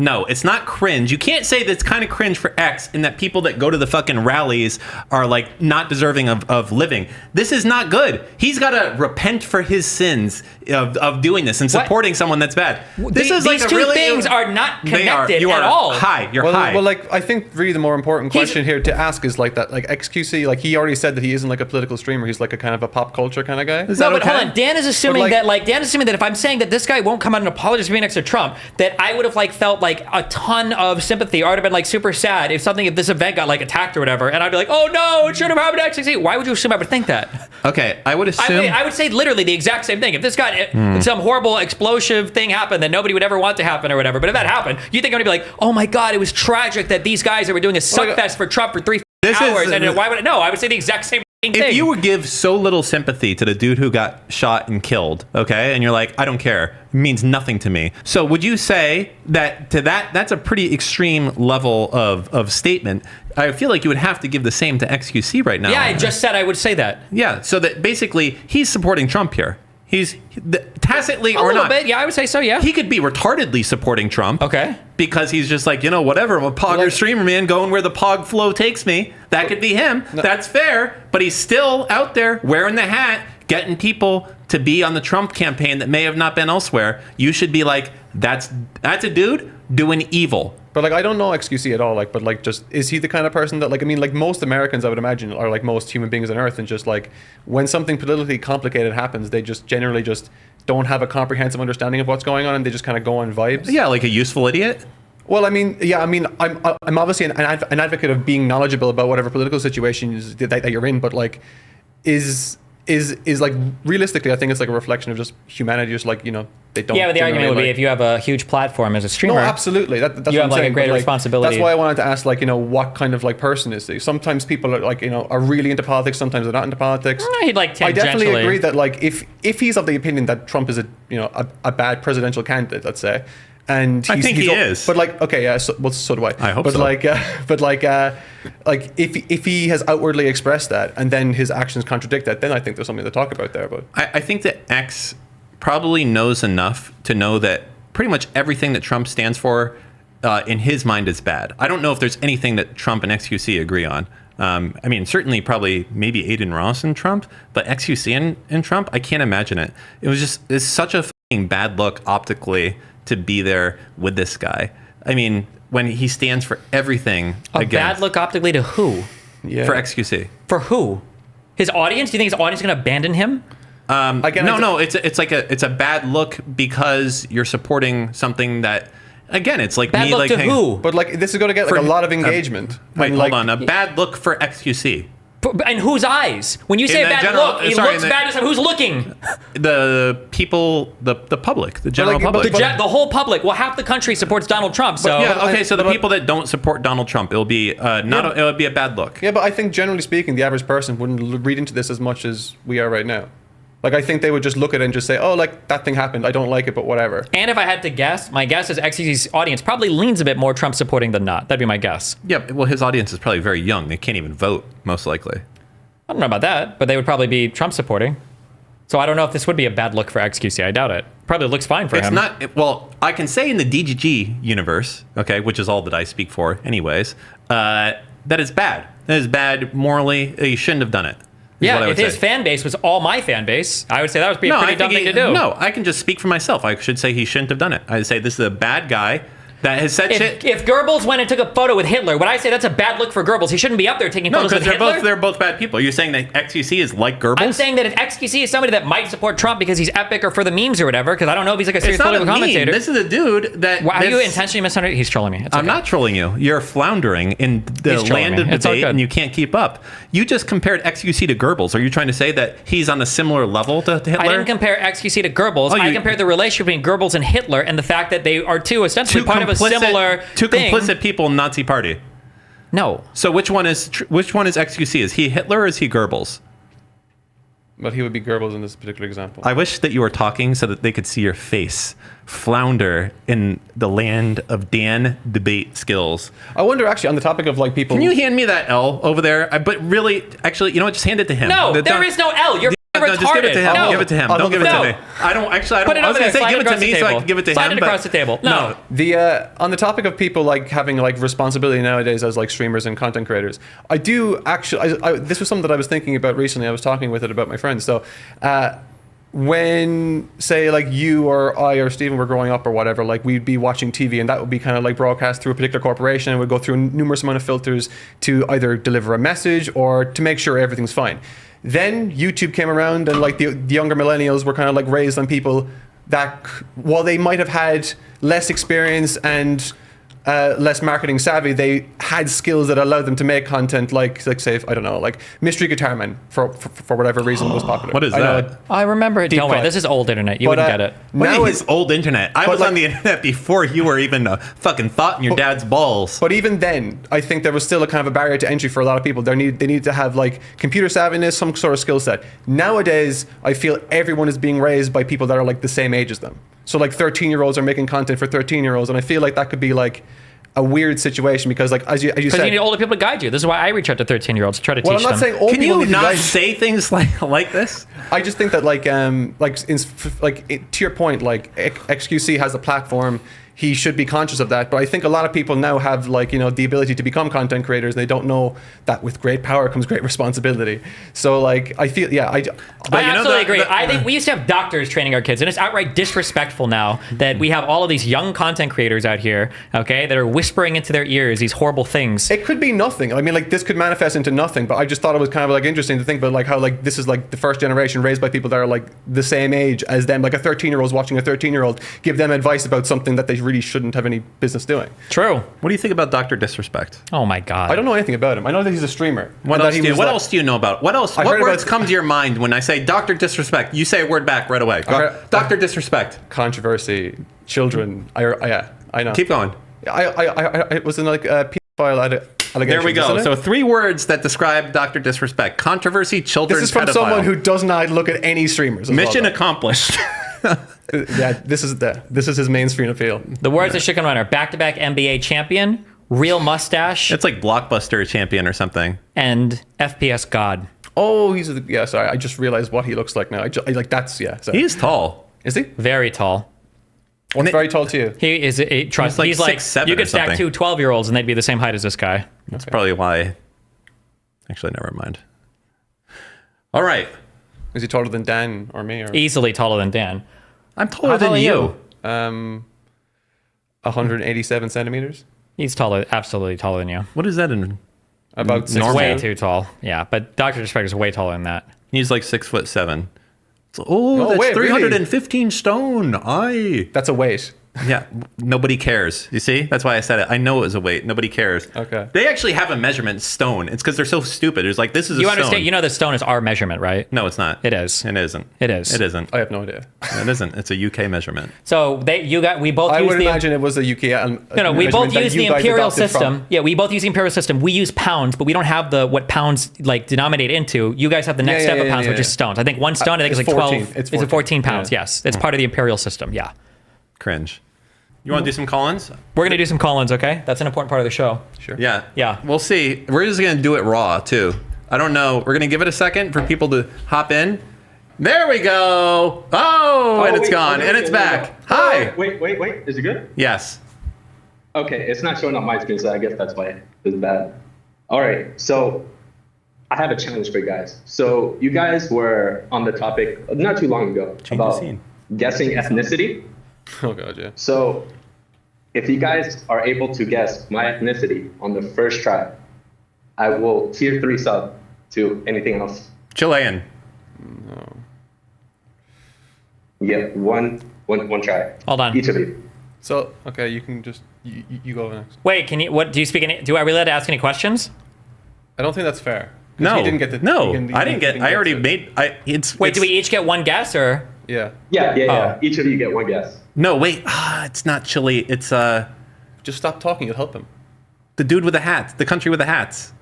No, it's not cringe. You can't say that it's kind of cringe for X and that people that go to the fucking rallies are like not deserving of living. This is not good. He's got to repent for his sins of doing this and supporting someone that's bad. This is like these a two really, things are not connected you at are all. High. You're Well, high. well, like I think really the more important He's- question here to ask is like that, like xQc, like he already said that he isn't like a political streamer. He's like a kind of a pop culture kind of guy. Is No, that but okay? hold on. Dan is assuming But, like- that Dan is assuming that if I'm saying that this guy won't come out and apologize for being next to Trump, that I would have like felt like a ton of sympathy, or I'd have been like super sad if this event got like attacked or whatever, and I'd be like, oh no, it should have happened to XXC. Why would you assume I would think that? Okay, I would assume. I would say literally the exact same thing. If this got some horrible explosive thing happened that nobody would ever want to happen or whatever, but if that happened, you think I'm gonna be like, oh my god, it was tragic that these guys were doing a suckfest for Trump for 3 hours, and why would it? No, I would say the exact same thing. If you would give so little sympathy to the dude who got shot and killed, okay, and you're like, I don't care, it means nothing to me. So would you say that that's a pretty extreme level of statement? I feel like you would have to give the same to XQC right now. Yeah, I just said I would say that. Yeah, so that basically he's supporting Trump here. He's tacitly A or little not. bit, yeah, I would say so, yeah. He could be retardedly supporting Trump. Okay. Because he's just like, whatever, I'm a pogger streamer, man, going where the pog flow takes me. That could be him. No. That's fair. But he's still out there wearing the hat, getting people to be on the Trump campaign that may have not been elsewhere. You should be like, that's a dude doing evil. But like, I don't know XQC at all. Like, but like, just is he the kind of person that like, I mean, like most Americans, I would imagine, are like most human beings on Earth, and just like when something politically complicated happens, they just generally just don't have a comprehensive understanding of what's going on, and they just kind of go on vibes. Yeah, like a useful idiot. Well, I mean, yeah, I mean, I'm obviously an advocate of being knowledgeable about whatever political situation that you're in, but like, is like realistically, I think it's like a reflection of just humanity, just like, they don't. Yeah, but the argument would be if you have a huge platform as a streamer. No, absolutely. That's you what have I'm like saying, a greater responsibility. That's why I wanted to ask, like, what kind of like person is he? Sometimes people are like, are really into politics. Sometimes they're not into politics. He'd like I definitely agree that like if he's of the opinion that Trump is a bad presidential candidate, let's say. And I think he is. But like, okay, yeah, so do I. I hope but so. Like, like if he has outwardly expressed that and then his actions contradict that, then I think there's something to talk about there. But I think that X probably knows enough to know that pretty much everything that Trump stands for in his mind is bad. I don't know if there's anything that Trump and XQC agree on. I mean, certainly probably maybe Adin Ross and Trump, but XQC and Trump, I can't imagine it. It's such a fucking bad look optically to be there with this guy. I mean, when he stands for everything bad look optically to who? yeah, for XQC. For who? His audience? Do you think his audience is going to abandon him? Again, No. It's a bad look because you're supporting something that, again, it's like Bad me look like to who? But like this is going to get like a lot of engagement. Wait, And, hold like, on. A bad look for XQC. In whose eyes? When you say In a the bad general- look, it sorry, looks in the- bad to someone. Who's looking? The people, the public, the general like, but public. The whole public. Well, half the country supports Donald Trump. So Yeah, okay, so the but- people that don't support Donald Trump, it'll be it would be a bad look. Yeah, but I think generally speaking, the average person wouldn't read into this as much as we are right now. Like, I think they would just look at it and just say, oh, like, that thing happened. I don't like it, but whatever. And if I had to guess, my guess is XCC's audience probably leans a bit more Trump supporting than not. That'd be my guess. Yeah, well, his audience is probably very young. They can't even vote, most likely. I don't know about that, but they would probably be Trump supporting. So I don't know if this would be a bad look for XQC. I doubt it. Probably looks fine for him. It's not, well, I can say in the DGG universe, okay, which is all that I speak for anyways, that it's bad. That is bad morally. He shouldn't have done it. Yeah, if his fan base was all my fan base, I would say that would be a pretty dumb thing to do. No, I can just speak for myself. I should say he shouldn't have done it. I'd say this is a bad guy that has said shit. If Goebbels went and took a photo with Hitler, would I say that's a bad look for Goebbels? He shouldn't be up there taking No, photos with because Hitler. they're both bad people. You're saying that XQC is like Goebbels? I'm saying that if XQC is somebody that might support Trump because he's epic or for the memes or whatever, because I don't know if he's like a serious it's not a political meme. commentator. This is a dude that... Why, are you intentionally misunderstanding? He's trolling me. It's I'm okay. not trolling you. You're floundering in the He's trolling land me. of It's all debate good. and you can't keep up. You just compared XQC to Goebbels. Are you trying to say that he's on a similar level to Hitler? I didn't compare XQC to Goebbels. I compared the relationship between Goebbels and Hitler and the fact that they are ostensibly part of a similar thing. Complicit people in Nazi party. No. So which one is XQC? Is he Hitler or is he Goebbels? But he would be Goebbels in this particular example. I wish that you were talking so that they could see your face flounder in the land of Dan debate skills. I wonder, actually, on the topic of like people... Can you hand me that L over there? But really, actually, you know what? Just hand it to him. No, there is no L. You're retarded. Just give it to him. No. Give it to him. I'll Don't give it no. to me. I don't. Put it I was over going there. to say Slide give it to across me the so I table. can give it to Slide him. it across the table. No. The on the topic of people like having like responsibility nowadays as like streamers and content creators, I do actually. This was something that I was thinking about recently. I was talking with it about my friends. So, when say like you or I or Stephen were growing up or whatever, like we'd be watching TV and that would be kind of like broadcast through a particular corporation and would go through numerous amount of filters to either deliver a message or to make sure everything's fine. Then YouTube came around and like the younger millennials were kind of like raised on people that while they might have had less experience and less marketing savvy, they had skills that allowed them to make content like say, I don't know, like Mystery Guitar Man for whatever reason was popular. What is I know that? I remember it. Deep Don't worry, cut. this is old internet. You But, wouldn't get it. Now Now it's old internet. I was like- on the internet before you were even a fucking thought in your dad's balls. But even then, I think there was still a kind of a barrier to entry for a lot of people. They need to have like computer savviness, some sort of skill set. Nowadays, I feel everyone is being raised by people that are like the same age as them. So like 13-year-olds are making content for 13-year-olds, and I feel like that could be like a weird situation because like as you Because said, you need older people to guide you. This is why I reach out to 13-year-olds to try to well, I'm teach not them. saying old Can people you need to not guide- say things like this? I just think that to your point, like xQc has a platform. He should be conscious of that. But I think a lot of people now have the ability to become content creators. They don't know that with great power comes great responsibility. So like I feel I you know absolutely the- agree. the- I think we used to have doctors training our kids, and it's outright disrespectful now that we have all of these young content creators out here, okay, that are whispering into their ears these horrible things. it could be nothing. I mean, like this could manifest into nothing. But I just thought it was kind of like interesting to think about like how like this is like the first generation raised by people that are like the same age as them. Like a 13-year-old's watching a 13-year-old give them advice about something that they really shouldn't have any business doing. True. What do you think about Dr. Disrespect? Oh my God. I don't know anything about him. I know that he's a streamer. What and else that he do you, was, what like- else do you know about? What else? I What heard words about- come to your mind when I say Dr. Disrespect? You say a word back right away. heard- Dr. Disrespect. Controversy, children. I know. Keep going. It was in like a pedophile allegation. There we go. Isn't So it? 3 words that describe Dr. Disrespect. Controversy, children, This is from pedophile. someone who does not look at any streamers. as Mission well, accomplished. yeah, this is his mainstream appeal. The words that should come out are back-to-back NBA champion, real mustache, It's like Blockbuster champion or something. and FPS god. Oh, sorry. I just realized what he looks like now. I like that's yeah. Sorry. He's tall. Is he? Very tall. What's very tall to you? He is a trust. He's like He's 6'7" you or could stack something. 2 12-year-olds and they'd be the same height as this guy. That's probably why. Actually, never mind. All right. Is he taller than Dan or me? Or Easily taller than Dan. I'm taller How than tall are you. 187 centimeters. He's taller, absolutely taller than you. What is that in? About Normal. 6'2". Way too tall. Yeah, but Dr. Disrespect is way taller than that. He's like 6'7". So, No, that's wait, really? 315 stone. Aye. That's a weight. Yeah, nobody cares. You see? That's why I said it. I know it was a weight. Nobody cares. Okay. They actually have a measurement stone. It's because they're so stupid. It's like, this is a You stone. understand? You know the stone is our measurement, right? No, it's not. It is. It isn't. It is. It isn't. I have no idea. It isn't. It's a UK measurement. So we both I use would the imagine it was a UK. No, we both measurement that use you the guys imperial adopted system. from. Yeah, we both use the imperial system. We use pounds, but we don't have what pounds like denominate into. You guys have the next Yeah, step yeah, of pounds, yeah, which is yeah. stones. I think one stone, I think is It's like 14. 12. It's It's 14 pounds. yeah. Yes, it's part of the imperial system. Yeah. Cringe. You want to do some call-ins? We're gonna do some call-ins, okay? That's an important part of the show. Sure. Yeah. Yeah. We'll see. We're just going to do it raw, too. I don't know. We're going to give it a second for people to hop in. There we go. Oh, and it's wait, gone. wait, And it's wait, back. wait. Hi. Wait. Is it good? Yes. Okay, it's not showing on my screen, so I guess that's why it's bad. All right, so I have a challenge for you guys. So you guys were on the topic not too long ago Change the about scene. guessing ethnicity. Oh god, yeah. So if you guys are able to guess my ethnicity on the first try, I will tier 3 sub to anything else. Chilean. You get one try. Hold on. Each of you. So okay, you can just you go next. Wait, can you? What do you speak? Do I really have to ask any questions? I don't think that's fair. 'Cause No. he didn't get the. No. he didn't- I didn't get. he I already to- made. It's. Wait, do it's- we each get one guess or? Yeah. Yeah. Oh. Each of you get one guess. No, wait. It's not Chile. It's Just stop talking. It'll help him. the dude with the hat. The country with the hats.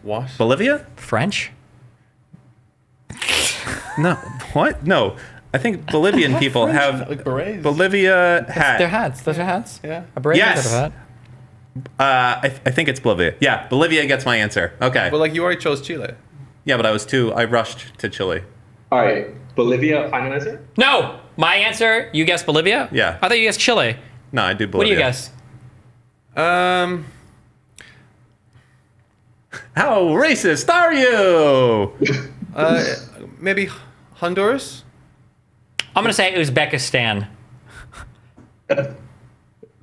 What? Bolivia? French? No. What? No. I think Bolivian people have like berets. Bolivia hat. They're hats. Those are hats. Yeah. A braid Yes. is a hat. I think it's Bolivia. Yeah, Bolivia gets my answer. Okay. But like you already chose Chile. Yeah, but I rushed to Chile. All right, Bolivia, final answer? No, my answer. You guessed Bolivia. Yeah. I thought you guessed Chile. No, I do What do Bolivia. you guess? How racist are you? Maybe Honduras. I'm gonna say Uzbekistan.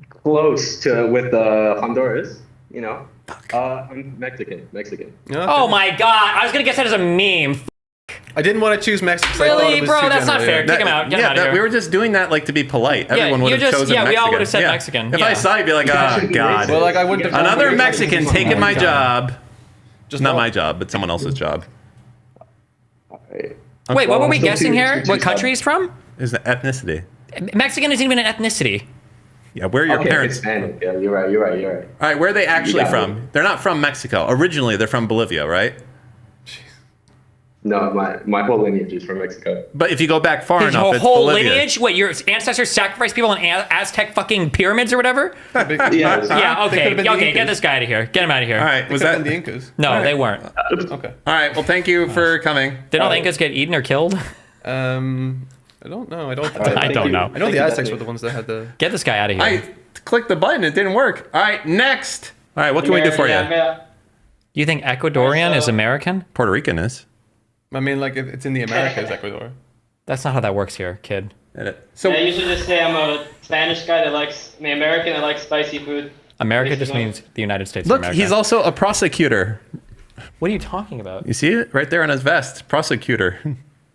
Close to with Honduras, you know. I'm Mexican. Yeah, Oh okay. my god! I was gonna guess that as a meme. I didn't want to choose Mexico. 'Cause I thought Really, it was bro? too That's not general, fair. Kick him out. Get him out of here. we were just doing that like to be polite. Everyone would you have just- chosen yeah, we Mexican. all would've said Mexican, If yeah. I saw you, be like, oh, God. Well, like I wouldn't have Another done- Mexican taking my God. job. Just not not- my job, but someone else's job. Wait, what were we guessing here? What country he's from? Is the ethnicity. Mexican isn't even an ethnicity. Yeah, where are your Okay, parents? Hispanic. Yeah, you're right. All right, where are they actually got from? it. They're not from Mexico. Originally, they're from Bolivia, right? No, my whole lineage is from Mexico. But if you go back far His enough, it's whole Bolivia. lineage? Wait, your ancestors sacrificed people in Aztec fucking pyramids or whatever? Yeah, Yeah, They okay. could've been the Okay, get Incas. this guy out of here. Get him out of here. All right, was that the Incas? No, they weren't. Okay. All right, well, thank you for coming. Did all the Incas get eaten or killed? I don't know. I don't. I don't know. I know the Aztecs were the ones that had the. Get this guy out of here. I clicked the button, it didn't work. All right, next. All right, what can we do for you? You think Ecuadorian is American? Puerto Rican is. I mean, like it's in the Americas, Ecuador. That's not how that works here, kid. So Yeah, you should just say I'm a Spanish guy that likes, American that likes spicy food. America just means the United States of look, America. he's also a prosecutor. What are you talking about? You see it right there on his vest, prosecutor.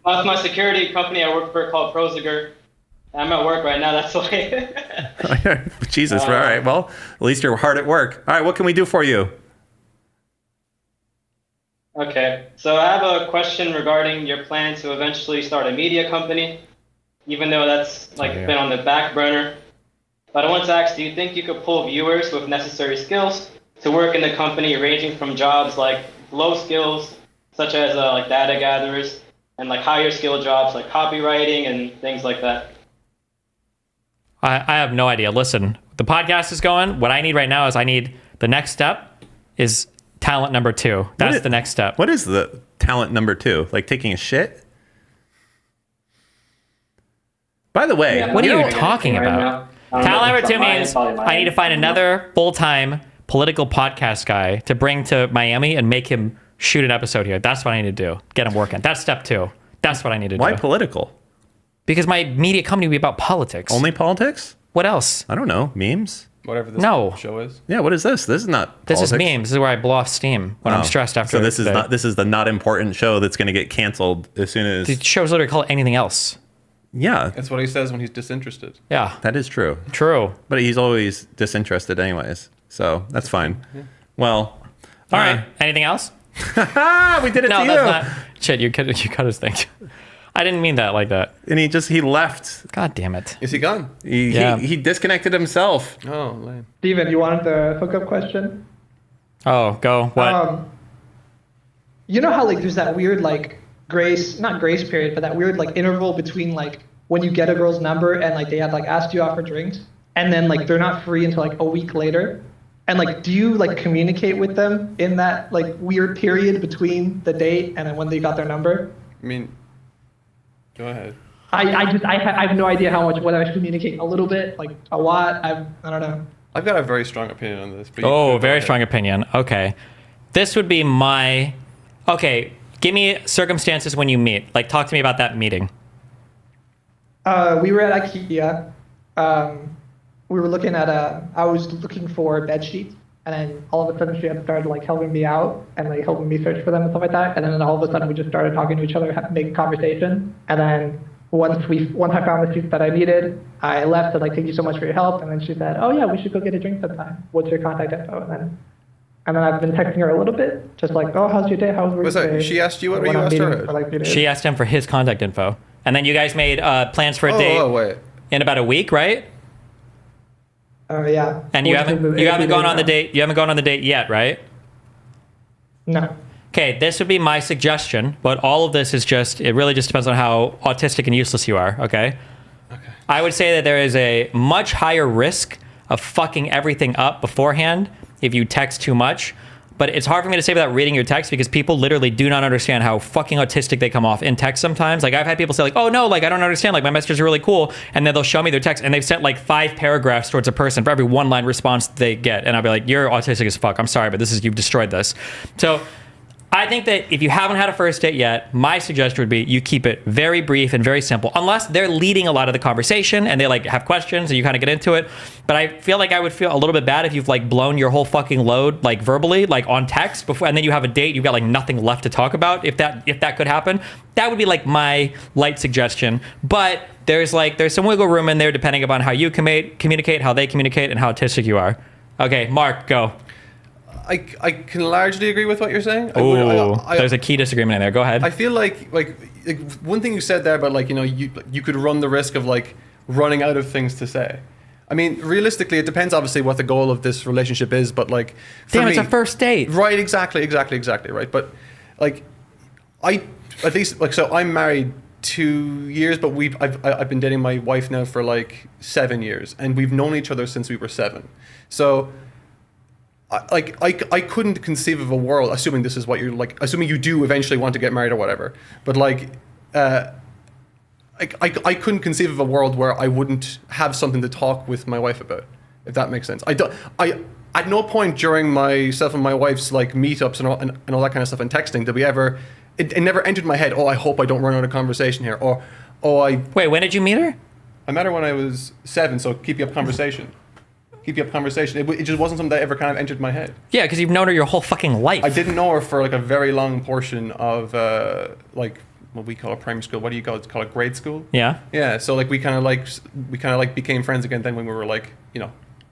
That's my security company I work for called Prosegur. I'm at work right now, that's why. Jesus, all right. Well, at least you're hard at work. All right, what can we do for you? Okay, so I have a question regarding your plan to eventually start a media company, even though that's been on the back burner. But I want to ask, do you think you could pull viewers with necessary skills to work in the company, ranging from jobs like low skills, such as like data gatherers, and like higher skill jobs like copywriting and things like that? I have no idea. Listen, the podcast is going. What I need right now is the next step is talent number 2. That's the next step. What is the talent number 2? Like taking a shit? By the way, Yeah, What are I'm you not doing talking anything right about? now. Talent number 2 It's probably means mine. I need to find another full-time political podcast guy to bring to Miami and make him shoot an episode here. That's what I need to do. Get him working. That's step 2. That's what I need to why do. political? Because my media company will be about politics. Only politics? What else? I don't know. Memes? Whatever this No. show is. Yeah, what is this? This is not This politics. is memes. This is where I blow off steam when I'm Oh. stressed after. So this is the- not. This is the not important show that's going to get canceled as soon as. The show's literally called anything else. Yeah, That's what he says when he's disinterested. Yeah, that is true. true. But he's always disinterested, anyways. So that's fine. Well, All right. Anything else? we did it No, to that's you. not. Shit, you cut his thing. I didn't mean that like that. And he left. God damn it. Is he gone? He disconnected himself. Oh, lame. Steven, you wanted the hookup question? Oh, go. What? You know how like there's that weird like not grace period, but that weird like interval between like when you get a girl's number and like they have like asked you out for drinks, and then like they're not free until like a week later. And like, do you like communicate with them in that like weird period between the date and then when they got their number? I mean, go ahead. I have no idea how much, whether I communicate a little bit, like a lot. I don't know. I've got a very strong opinion on this. But you Oh, go very ahead. strong opinion. Okay. This would be my. Okay. Give me circumstances when you meet. Like, talk to me about that meeting. We were at IKEA. We were looking at I was looking for bed sheets, and then all of a sudden she had started like helping me out and like helping me search for them and stuff like that. And then all of a sudden we just started talking to each other, making conversation. And then once I found the sheets that I needed, I left and like, thank you so much for your help. And then she said, oh yeah, we should go get a drink sometime. What's your contact info? And then I've been texting her a little bit, just like, oh, how's your day? How's work Was that- today? she asked you what, or When you I'm asked her? meeting for, like, 3 days. She asked him for his contact info. And then you guys made plans for a date Oh, wait. in about a week, right? Yeah. And you haven't gone on the date. You haven't gone on the date yet, right? No. Okay, this would be my suggestion, but all of this is it really just depends on how autistic and useless you are, okay? I would say that there is a much higher risk of fucking everything up beforehand if you text too much. But it's hard for me to say without reading your text because people literally do not understand how fucking autistic they come off in text sometimes. Like, I've had people say like, oh no, like, I don't understand. Like, my messages are really cool. And then they'll show me their text and they've sent like 5 paragraphs towards a person for every 1-line response they get. And I'll be like, you're autistic as fuck. I'm sorry, but you've destroyed this. So I think that if you haven't had a first date yet, my suggestion would be you keep it very brief and very simple, unless they're leading a lot of the conversation and they like have questions and you kind of get into it. But I feel like I would feel a little bit bad if you've like blown your whole fucking load like verbally, like on text before, and then you have a date, you've got like nothing left to talk about. If that could happen, that would be like my light suggestion. But there's some wiggle room in there depending upon how you communicate, how they communicate, and how autistic you are. Okay, Mark, go. I can largely agree with what you're saying. There's a key disagreement in there. Go ahead. I feel like one thing you said there about like, you know, you could run the risk of like running out of things to say. I mean, realistically, it depends obviously what the goal of this relationship is, but like for me, it's a first date. Right, exactly, right. But like so I'm married 2 years, but I've been dating my wife now for like 7 years, and we've known each other since we were 7. So I couldn't conceive of a world, assuming this is what you're like, assuming you do eventually want to get married or whatever, but like I couldn't conceive of a world where I wouldn't have something to talk with my wife about, if that makes sense. At no point during myself and my wife's like meetups and all that kind of stuff and texting did we ever, it never entered my head, oh, I hope I don't run out of conversation here, or Wait, when did you meet her? I met her when I was 7, so keep you up conversation. It just wasn't something that ever kind of entered my head. Yeah, because you've known her your whole fucking life. I didn't know her for like a very long portion of like what we call a primary school. What do you call it? Grade school? Yeah. Yeah. So like we kind of like became friends again then when we were like, you know,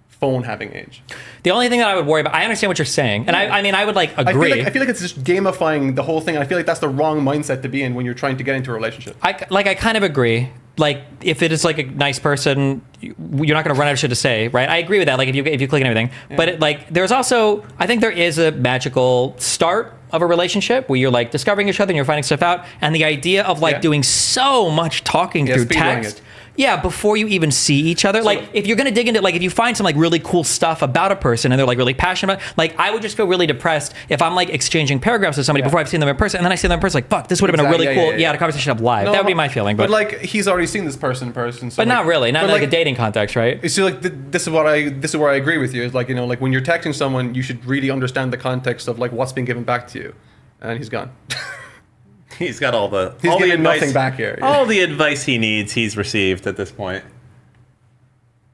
phone having age. The only thing that I would worry about, I understand what you're saying, and I mean I would like agree. I feel like it's just gamifying the whole thing. I feel like that's the wrong mindset to be in when you're trying to get into a relationship. I kind of agree. Like if it is like a nice person, you're not going to run out of shit to say, right? I agree with that. Like if you click and everything, yeah. But there's also, I think there is a magical start of a relationship where you're like discovering each other and you're finding stuff out, and the idea of like doing so much talking through text. Yeah, before you even see each other. So, like, if you're going to dig into, like, if you find some, like, really cool stuff about a person and they're, like, really passionate about it, like, I would just feel really depressed if I'm, like, exchanging paragraphs with somebody before I've seen them in person, and then I see them in person, like, fuck, this would have been a really cool, a conversation up live. No, that would be my feeling. But, like, he's already seen this person in person. So but not really. Not in, like, a dating context, right? So, like, this is where I agree with you. It's like, you know, like, when you're texting someone, you should really understand the context of, like, what's being given back to you. And he's gone. He's got all the advice, nothing back here. All the advice he needs, he's received at this point.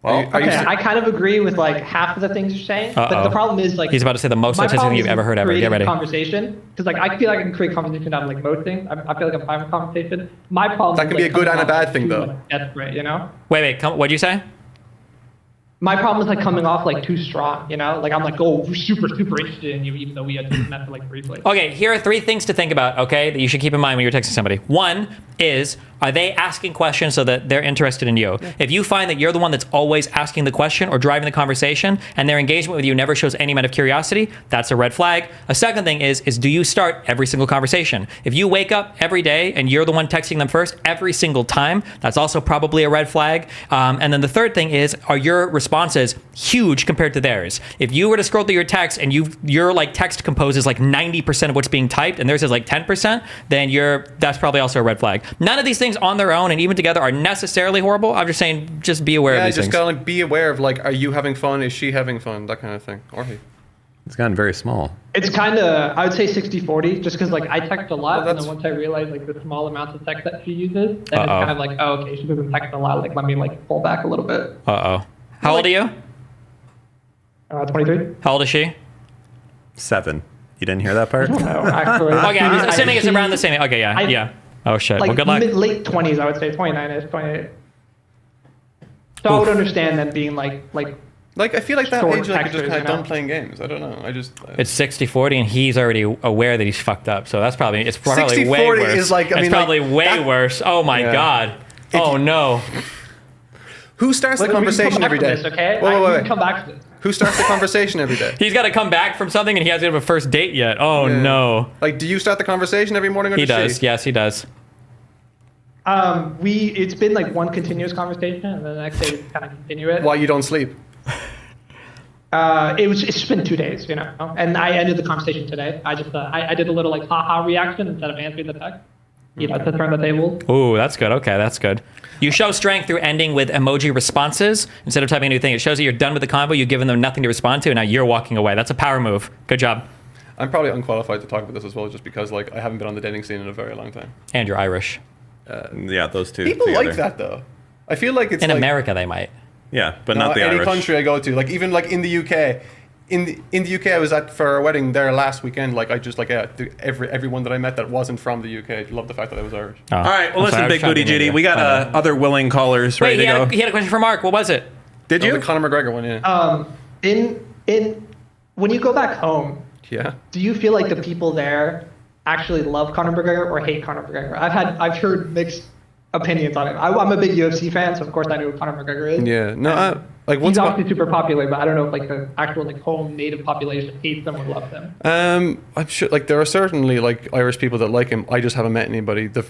Well, I kind of agree with like half of the things you're saying, but the problem is like he's about to say the most autistic thing you've ever heard ever. Get ready. Conversation, because like I feel like I can create conversation out of like most things. I feel like I'm fine with conversation. My problem that can be a good and a bad thing though. Like, desperate, you know. Wait, what'd you say? My problem is like coming off like too strong, you know? Like I'm like, oh, we're super interested in you, even though we had just met like briefly. Okay, here are 3 things to think about, okay, that you should keep in mind when you're texting somebody. One is, are they asking questions so that they're interested in you? Yeah. If you find that you're the one that's always asking the question or driving the conversation and their engagement with you never shows any amount of curiosity, that's a red flag. A second thing is do you start every single conversation? If you wake up every day and you're the one texting them first every single time, that's also probably a red flag. And then the third thing is, are your responses huge compared to theirs? If you were to scroll through your text and your like text composes like 90% of what's being typed and theirs is like 10%, then that's probably also a red flag. None of these things on their own and even together are necessarily horrible. I'm just saying, just be aware of these things. Yeah, just gotta be aware of like, are you having fun? Is she having fun? That kind of thing. Or he. It's gotten very small. It's kind of, I would say 60-40, just because like I text a lot, and then once I realize like the small amounts of text that she uses, then it's kind of like, oh, okay, she doesn't text a lot. Like let me like pull back a little bit. How old are you? 23. How old is she? 7. You didn't hear that part? No, actually. Okay, I'm assuming it's around the same. Okay, yeah. Oh shit. Like well, good luck. Late 20s, I would say. 29-ish, 28. So I would understand them being like I feel like that age, like, you're just kind of done playing games. I don't know. It's 60-40, and he's already aware that he's fucked up. So it's probably way worse. Is like, it's probably way worse. Oh my god. Oh no. Who starts the conversation every day? Okay. Wait. Come back to this. Who starts the conversation every day? He's got to come back from something, and he hasn't have a first date yet. Oh no. Like, do you start the conversation every morning? Or he does. Yes, he does. It's been like one continuous conversation, and then the next day we kind of continue it. While you don't sleep. It's just been 2 days, you know. And I ended the conversation today. I just I did a little like haha reaction instead of answering the text. You know, to turn the table. Ooh, that's good. Okay, that's good. You show strength through ending with emoji responses instead of typing a new thing. It shows that you're done with the convo. You've given them nothing to respond to, and now you're walking away. That's a power move. Good job. I'm probably unqualified to talk about this as well, just because like I haven't been on the dating scene in a very long time. And you're Irish. Yeah, those two. People together. like that though. I feel like it's In like, America, they might. Yeah, but not the any Irish. country I go to, like even like in the UK. In the UK, I was at for a wedding there last weekend. Like I just like everyone that I met that wasn't from the UK loved the fact that I was Irish. Oh. All right, well, I'm sorry, listen, I was Big trying to Booty be Judy, negative. we got other willing callers Wait, ready to go. he had a question for Mark. What was it? Did Oh, you? the Conor McGregor one, yeah. In when you go back home, Yeah. do you feel like the people there actually love Conor McGregor or hate Conor McGregor? I've heard mixed opinions on it. I'm a big UFC fan, so of course I know who Conor McGregor is. Yeah. No, like He's obviously super popular, but I don't know if like the actual like home native population hates them or loves them. I'm sure like there are certainly like Irish people that like him. I just haven't met anybody. The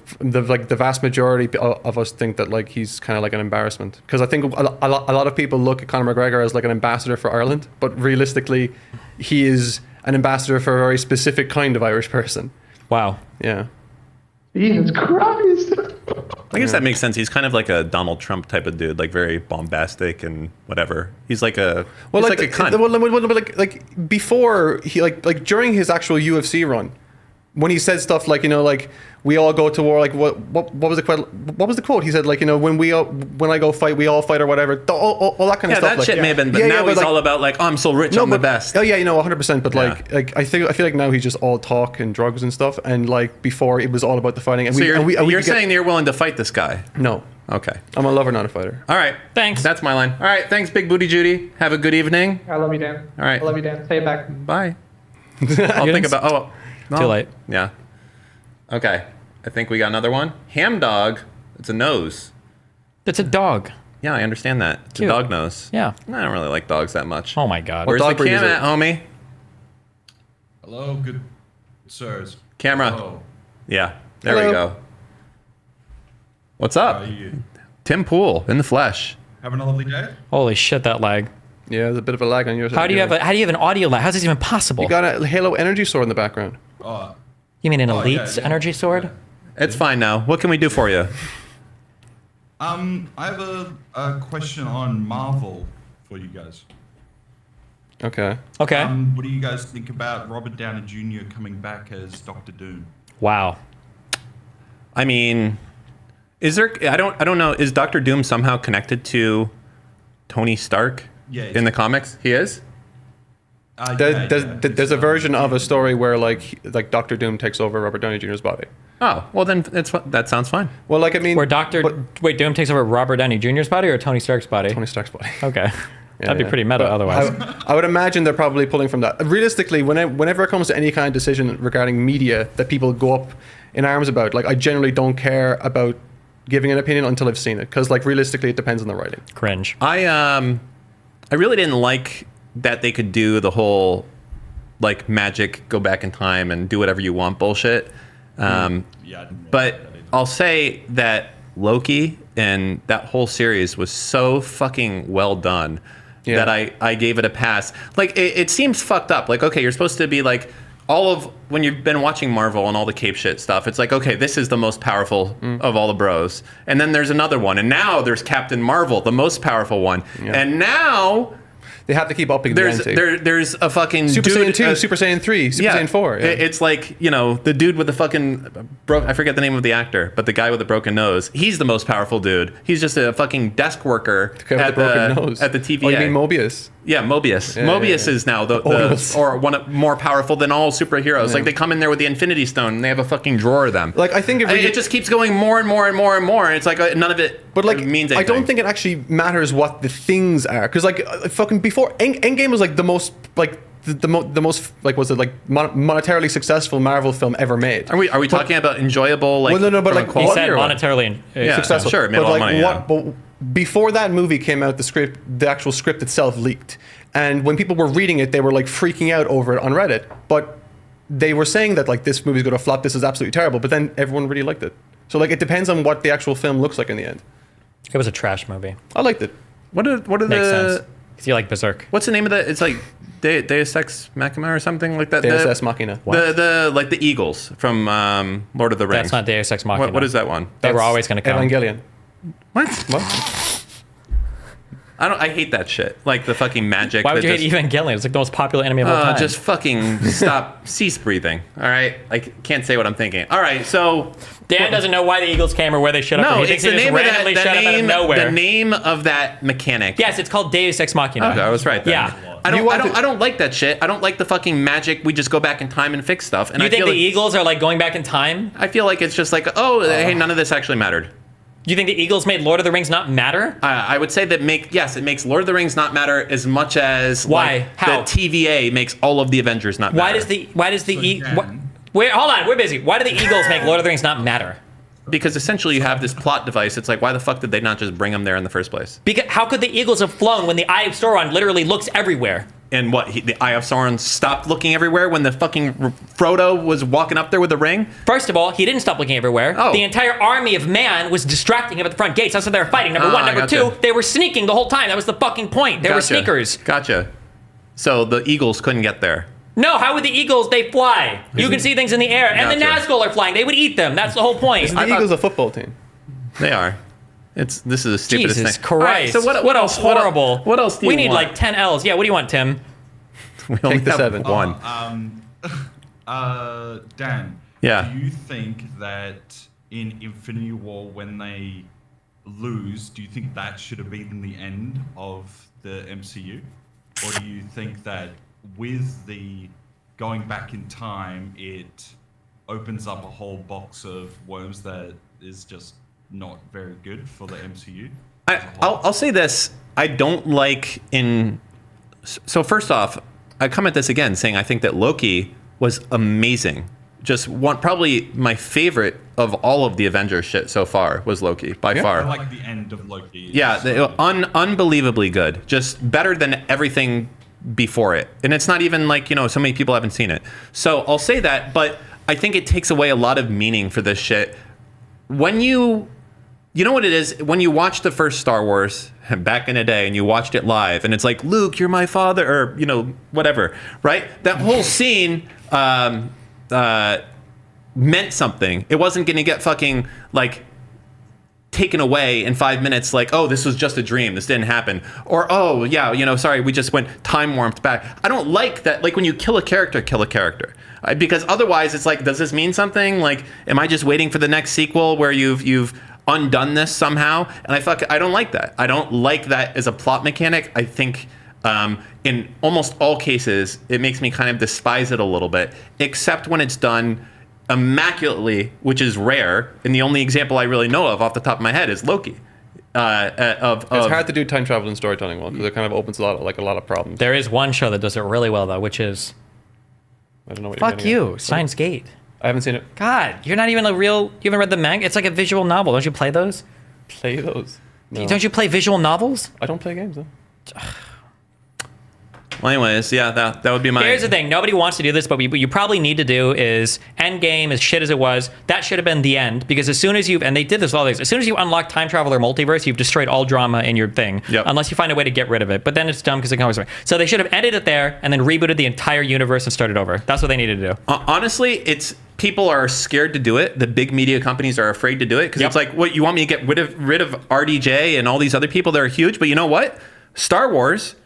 vast majority of us think that like he's kind of like an embarrassment, because I think a lot of people look at Conor McGregor as like an ambassador for Ireland, but realistically, he is an ambassador for a very specific kind of Irish person. Wow. Yeah. Jesus Christ. I guess that makes sense. He's kind of like a Donald Trump type of dude, like very bombastic and whatever. He's like a he's like a cunt. Like before he like during his actual UFC run, when he said stuff like, you know, like we all go to war, like what was the quote? What was the quote? He said like, you know, when I go fight, we all fight or whatever. All that kind of stuff. That like, shit may have been, but now he's all about like, oh, I'm so rich, I'm the best. Oh yeah, you know, 100%. But Yeah. like I feel like now he's just all talk and drugs and stuff, and like before it was all about the fighting. And So we you're saying that you're willing to fight this guy? no. Okay. I'm a lover, not a fighter. All right. Thanks. That's my line. All right. Thanks, Big Booty Judy. Have a good evening. I love you, Dan. All right. I love you, Dan. Say it back. Bye. I'll think about. Oh, no. Too late. Yeah. Okay. I think we got another one. Ham dog. It's a nose. It's a dog. Yeah, I understand that. It's Cute. a dog nose. Yeah. I don't really like dogs that much. Oh my God. Where's the dog breed is cam it? at, homie? Hello, good sirs. Camera. Hello. Yeah. There we Hello. go. What's up? How are you? Tim Pool in the flesh. Having a lovely day? Holy shit, that lag. Yeah, there's a bit of a lag on yours. How do you have an audio lag? How's this even possible? You got a Halo energy sword in the background. Oh, You mean an Oh, yeah, Elite's yeah. energy sword? It's fine now. What can we do for you? I have a question on Marvel for you guys. Okay. Okay. What do you guys think about Robert Downey Jr. coming back as Doctor Doom? Wow. I mean, is there? I don't know. Is Doctor Doom somehow connected to Tony Stark? Yeah, In the comics, he is. There's a version of a story where like Doctor Doom takes over Robert Downey Jr.'s body. Oh, well then that sounds fine. Well, like I mean, Where but Doom takes over Robert Downey Jr.'s body or Tony Stark's body? Tony Stark's body. Okay. That'd be yeah. pretty meta But otherwise. I would imagine they're probably pulling from that. Realistically, whenever it comes to any kind of decision regarding media that people go up in arms about, like I generally don't care about giving an opinion until I've seen it, because like realistically, it depends on the writing. Cringe. I really didn't like that they could do the whole like magic, go back in time and do whatever you want bullshit. Yeah, I didn't really But like that either. I'll say that Loki and that whole series was so fucking well done Yeah. that I gave it a pass. Like it seems fucked up. Like, okay, you're supposed to be like all of when you've been watching Marvel and all the cape shit stuff, it's like, okay, this is the most powerful of all the bros. And then there's another one. And now there's Captain Marvel, the most powerful one. Yeah. And now They have to keep upping the ante. there's a fucking Super dude, Saiyan 2, Super Saiyan 3, Super Saiyan 4. Yeah. It's like, you know, the dude with the fucking I forget the name of the actor, but the guy with the broken nose, he's the most powerful dude. He's just a fucking desk worker The guy with the broken nose. at the TVA. Oh, you mean Mobius? Yeah, Mobius. Yeah, Mobius yeah. is now the Mobius. or one of, more powerful than all superheroes. Yeah. Like they come in there with the Infinity Stone and they have a fucking drawer of them. Like I think it just keeps going more and more and more and more. And it's like none of it But like, means anything. I don't think it actually matters what the things are, because like fucking before Endgame was like the most like the most like was it like monetarily successful Marvel film ever made. Are we talking about enjoyable like? Well, no, but from a like, He quality said or what? monetarily Yeah. successful. Sure, it made a but lot of like money, yeah. but before that movie came out, the actual script itself leaked, and when people were reading it, they were like freaking out over it on Reddit. But they were saying that like this movie's going to flop, this is absolutely terrible. But then everyone really liked it. So like it depends on what the actual film looks like in the end. It was a trash movie. I liked it. What are Makes the? sense. Because you like Berserk. What's the name of that? It's like Deus Ex Machina or something like that. Deus Ex Machina. The like the Eagles from Lord of the Rings. That's not Deus Ex Machina. What is that one? They were always going to come. What? What? I hate that shit. Like the fucking magic. Why would that you hate just- Evangelion? It's like the most popular anime of all time. Just fucking stop. Cease breathing. All right. I can't say what I'm thinking. All right. So Dan doesn't know why the Eagles came or where they showed up. no, He it's thinks the they just name of randomly showed up out of nowhere. the name of that mechanic. Yes, it's called Deus Ex Machina. Okay, I was right then. Yeah. I don't like that shit. I don't like the fucking magic. We just go back in time and fix stuff. And You I think feel the like, Eagles are like going back in time? I feel like it's just like, hey, none of this actually mattered. Do you think the Eagles made Lord of the Rings not matter? I would say that it makes Lord of the Rings not matter as much as Why? Like, How? the TVA makes all of the Avengers not matter. Why does the Wait, hold on, we're busy. Why do the Eagles make Lord of the Rings not matter? Because essentially you have this plot device. It's like, why the fuck did they not just bring them there in the first place? Because how could the Eagles have flown when the Eye of Sauron literally looks everywhere? And the Eye of Sauron stopped looking everywhere when the fucking Frodo was walking up there with the ring? First of all, he didn't stop looking everywhere. Oh. The entire army of man was distracting him at the front gates. That's what they were fighting. Number one. Number gotcha. two, they were sneaking the whole time. That was the fucking point. They were Gotcha. sneakers. Gotcha. So the Eagles couldn't get there. No, how would the Eagles? They fly. You can see things in the air. And the Gotcha. Nazgul are flying. They would eat them. That's the whole point. Isn't the Eagles a football team? They are. This is the stupidest Jesus thing. Christ. All right, so what else? Horrible. What else do you We need want? like 10 L's. Yeah, what do you want, Tim? We only Take the have 7. one. Dan. Yeah. Do you think that in Infinity War, when they lose, do you think that should have been the end of the MCU, or do you think that with the going back in time, it opens up a whole box of worms that is just not very good for the MCU? I'll say this. I don't like in... So first off, I come at this again saying I think that Loki was amazing. Just probably my favorite of all of the Avengers shit so far was Loki, by far. I like the end of Loki. Yeah, unbelievably good. Just better than everything before it. And it's not even like, so many people haven't seen it. So I'll say that, but I think it takes away a lot of meaning for this shit. When you know what it is? When you watch the first Star Wars back in the day and you watched it live and it's like, Luke, you're my father, or, whatever, right? That whole scene meant something. It wasn't going to get fucking, like, taken away in 5 minutes, like, oh, this was just a dream, this didn't happen, or oh yeah, sorry, we just went time warped back. I don't like that. Like when you kill a character, because otherwise it's like, does this mean something? Like, am I just waiting for the next sequel where you've undone this somehow? And I don't like that. I don't like that as a plot mechanic. I think in almost all cases it makes me kind of despise it a little bit, except when it's done immaculately, which is rare, and the only example I really know of off the top of my head is Loki. It's hard to do time travel and storytelling well because it kind of opens a lot of problems. There is one show that does it really well, though, which is... I don't know what Fuck you're getting you, at. Steins Gate. I haven't seen it. God, you're not even you haven't read the manga? It's like a visual novel. Don't you play those? Play those. No. Don't you play visual novels? I don't play games though. Well, anyways, yeah, that would be my... Here's the thing. Nobody wants to do this, but what you probably need to do is Endgame, as shit as it was, that should have been the end. Because as soon as and they did this with all these, as soon as you unlock time travel or multiverse, you've destroyed all drama in your thing. Yep. Unless you find a way to get rid of it. But then it's dumb because it can always... So they should have ended it there and then rebooted the entire universe and started over. That's what they needed to do. Honestly, people are scared to do it. The big media companies are afraid to do it because it's like, what, you want me to get rid of RDJ and all these other people that are huge? But you know what? Star Wars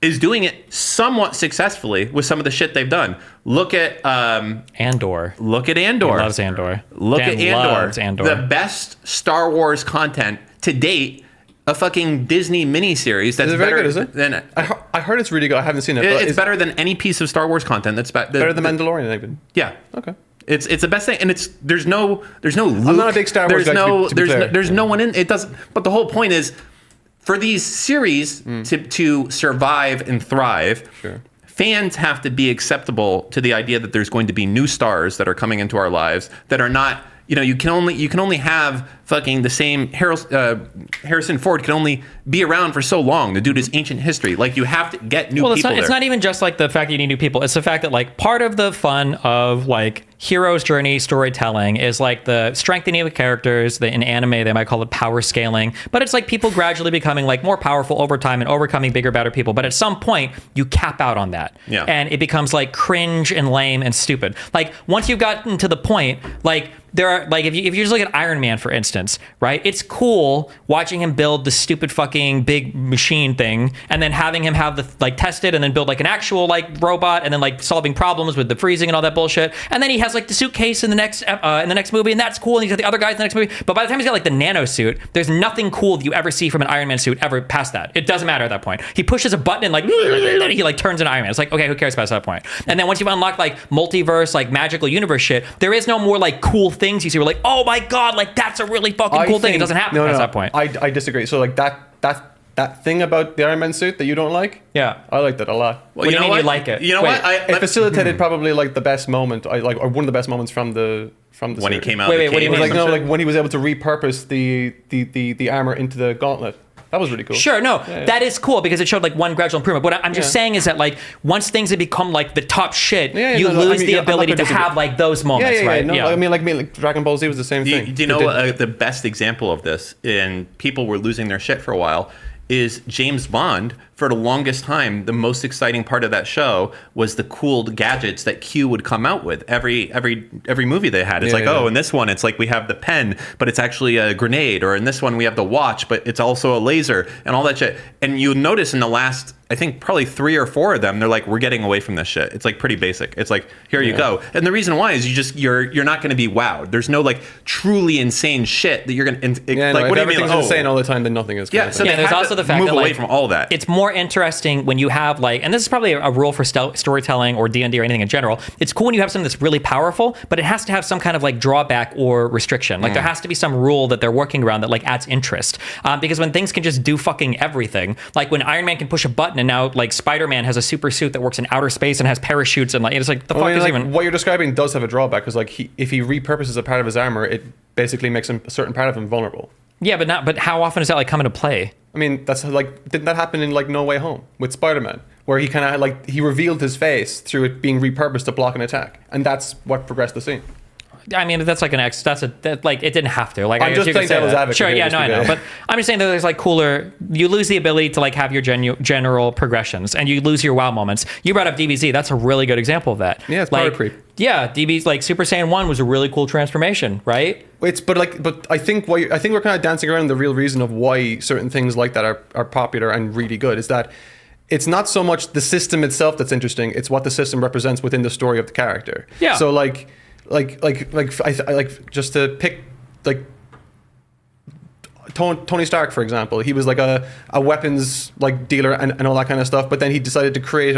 is doing it somewhat successfully with some of the shit they've done. Look at Andor. Look at Andor. He loves Andor. Look Dan at Andor. loves Andor. The best Star Wars content to date. A fucking Disney miniseries that's Is it very better good, is it? than... I heard it's really good. I haven't seen it. But It's better than any piece of Star Wars content that's better than Mandalorian even. Yeah. Okay. It's the best thing, and there's no Luke. I'm not a big Star Wars guy, to be fair. There's no one in it. Doesn't. But the whole point is, for these series to survive and thrive, fans have to be acceptable to the idea that there's going to be new stars that are coming into our lives that are not. You can only have fucking the same Harrison Ford can only be around for so long. The dude is ancient history. Like, you have to get new people. It's not even just like the fact that you need new people. It's the fact that like part of the fun of like hero's journey storytelling is like the strengthening of the characters. In anime, they might call it power scaling, but it's like people gradually becoming like more powerful over time and overcoming bigger, better people. But at some point, you cap out on that, and it becomes like cringe and lame and stupid. Like once you've gotten to the point, like there are like if you just look at Iron Man for instance. instance, right? It's cool watching him build the stupid fucking big machine thing, and then having him have the like tested, and then build like an actual like robot, and then like solving problems with the freezing and all that bullshit. And then he has like the suitcase in the next movie, and that's cool. And he's got the other guys in the next movie. But by the time he's got like the nano suit, there's nothing cool that you ever see from an Iron Man suit ever past that. It doesn't matter at that point. He pushes a button and like he like turns into Iron Man. It's like, okay, who cares past that point? And then once you've unlocked like multiverse, like magical universe shit, there is no more like cool things you see. We're like, oh my god, like that's a really fucking cool thing. It doesn't happen past that point. I disagree. So like that thing about the Iron Man suit that you don't like, yeah, I liked it a lot. Well, what do you mean you like it? You know what? It facilitated probably like the best moment, or one of the best moments from the when series. he came out. Wait, what do you mean? Like when he was able to repurpose the armor into the gauntlet. That was really cool. Sure, no, that is cool because it showed like one gradual improvement. What I'm just saying is that like once things have become like the top shit, you lose the ability to have like those moments, right? No, I mean like Dragon Ball Z was the same thing. Do you know the best example of this, and people were losing their shit for a while, is James Bond. For the longest time, the most exciting part of that show was the cool gadgets that Q would come out with. Every movie they had, it's in this one, it's like we have the pen, but it's actually a grenade, or in this one we have the watch, but it's also a laser, and all that shit. And you notice in the last, I think probably 3 or 4 of them, they're like, we're getting away from this shit. It's like pretty basic. It's like, here you go. And the reason why is you're not going to be wowed. There's no like truly insane shit that you're going to like. What do you mean? Everything's insane all the time, then nothing is. So there's also the fact move that away like, from all that. It's more interesting when you have like, and this is probably a rule for storytelling or D&D or anything in general. It's cool when you have something that's really powerful, but it has to have some kind of like drawback or restriction. Like there has to be some rule that they're working around that like adds interest. Because when things can just do fucking everything, like when Iron Man can push a button and now like Spider-Man has a super suit that works in outer space and has parachutes and like it's like the fuck is even. What you're describing does have a drawback because like if he repurposes a part of his armor, it basically makes a certain part of him vulnerable. Yeah, but how often does that like come into play? I mean, that's like, didn't that happen in like No Way Home with Spider-Man, where he kind of like he revealed his face through it being repurposed to block an attack, and that's what progressed the scene. I mean, that's like like it didn't have to. Like I'm just saying devil's advocate. Sure, yeah, no, I know, but I'm just saying that there's like cooler. You lose the ability to like have your general progressions, and you lose your wow moments. You brought up DBZ. That's a really good example of that. Yeah, it's like, power creep. Yeah, DB's like Super Saiyan 1 was a really cool transformation, right? But I think we're kind of dancing around the real reason of why certain things like that are popular and really good is that it's not so much the system itself that's interesting, it's what the system represents within the story of the character. Yeah. So like just to pick like Tony Stark, for example, he was like a weapons like dealer and all that kind of stuff, but then he decided to create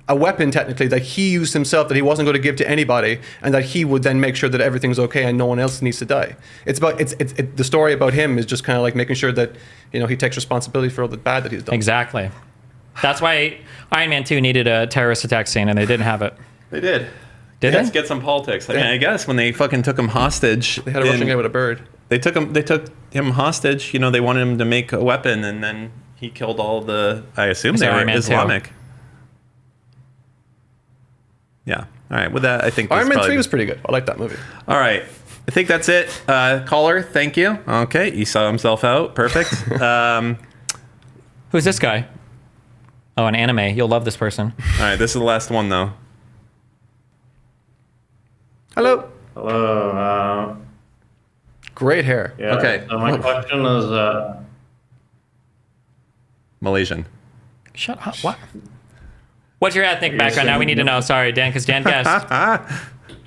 a weapon technically that he used himself that he wasn't going to give to anybody, and that he would then make sure that everything's okay and no one else needs to die. It's the story about him is just kind of like making sure that he takes responsibility for all the bad that he's done. Exactly. That's why Iron Man 2 needed a terrorist attack scene, and they didn't have it. They did. Did Let's they? get some politics. I mean, I guess when they fucking took him hostage, They had a Russian guy with a bird. They took him hostage. They wanted him to make a weapon, and then he killed all the. I assume they were Islamic. Yeah. All right. With that, I think Iron Man 3 was pretty good. I like that movie. All right. I think that's it. Caller, thank you. Okay. He saw himself out. Perfect. Who's this guy? Oh, an anime. You'll love this person. All right. This is the last one, though. Hello. Hello. Great hair. Yeah. Okay. So my question is, Malaysian. Shut up. What? What's your ethnic background? Now we need to know. Sorry, Dan, because Dan guessed.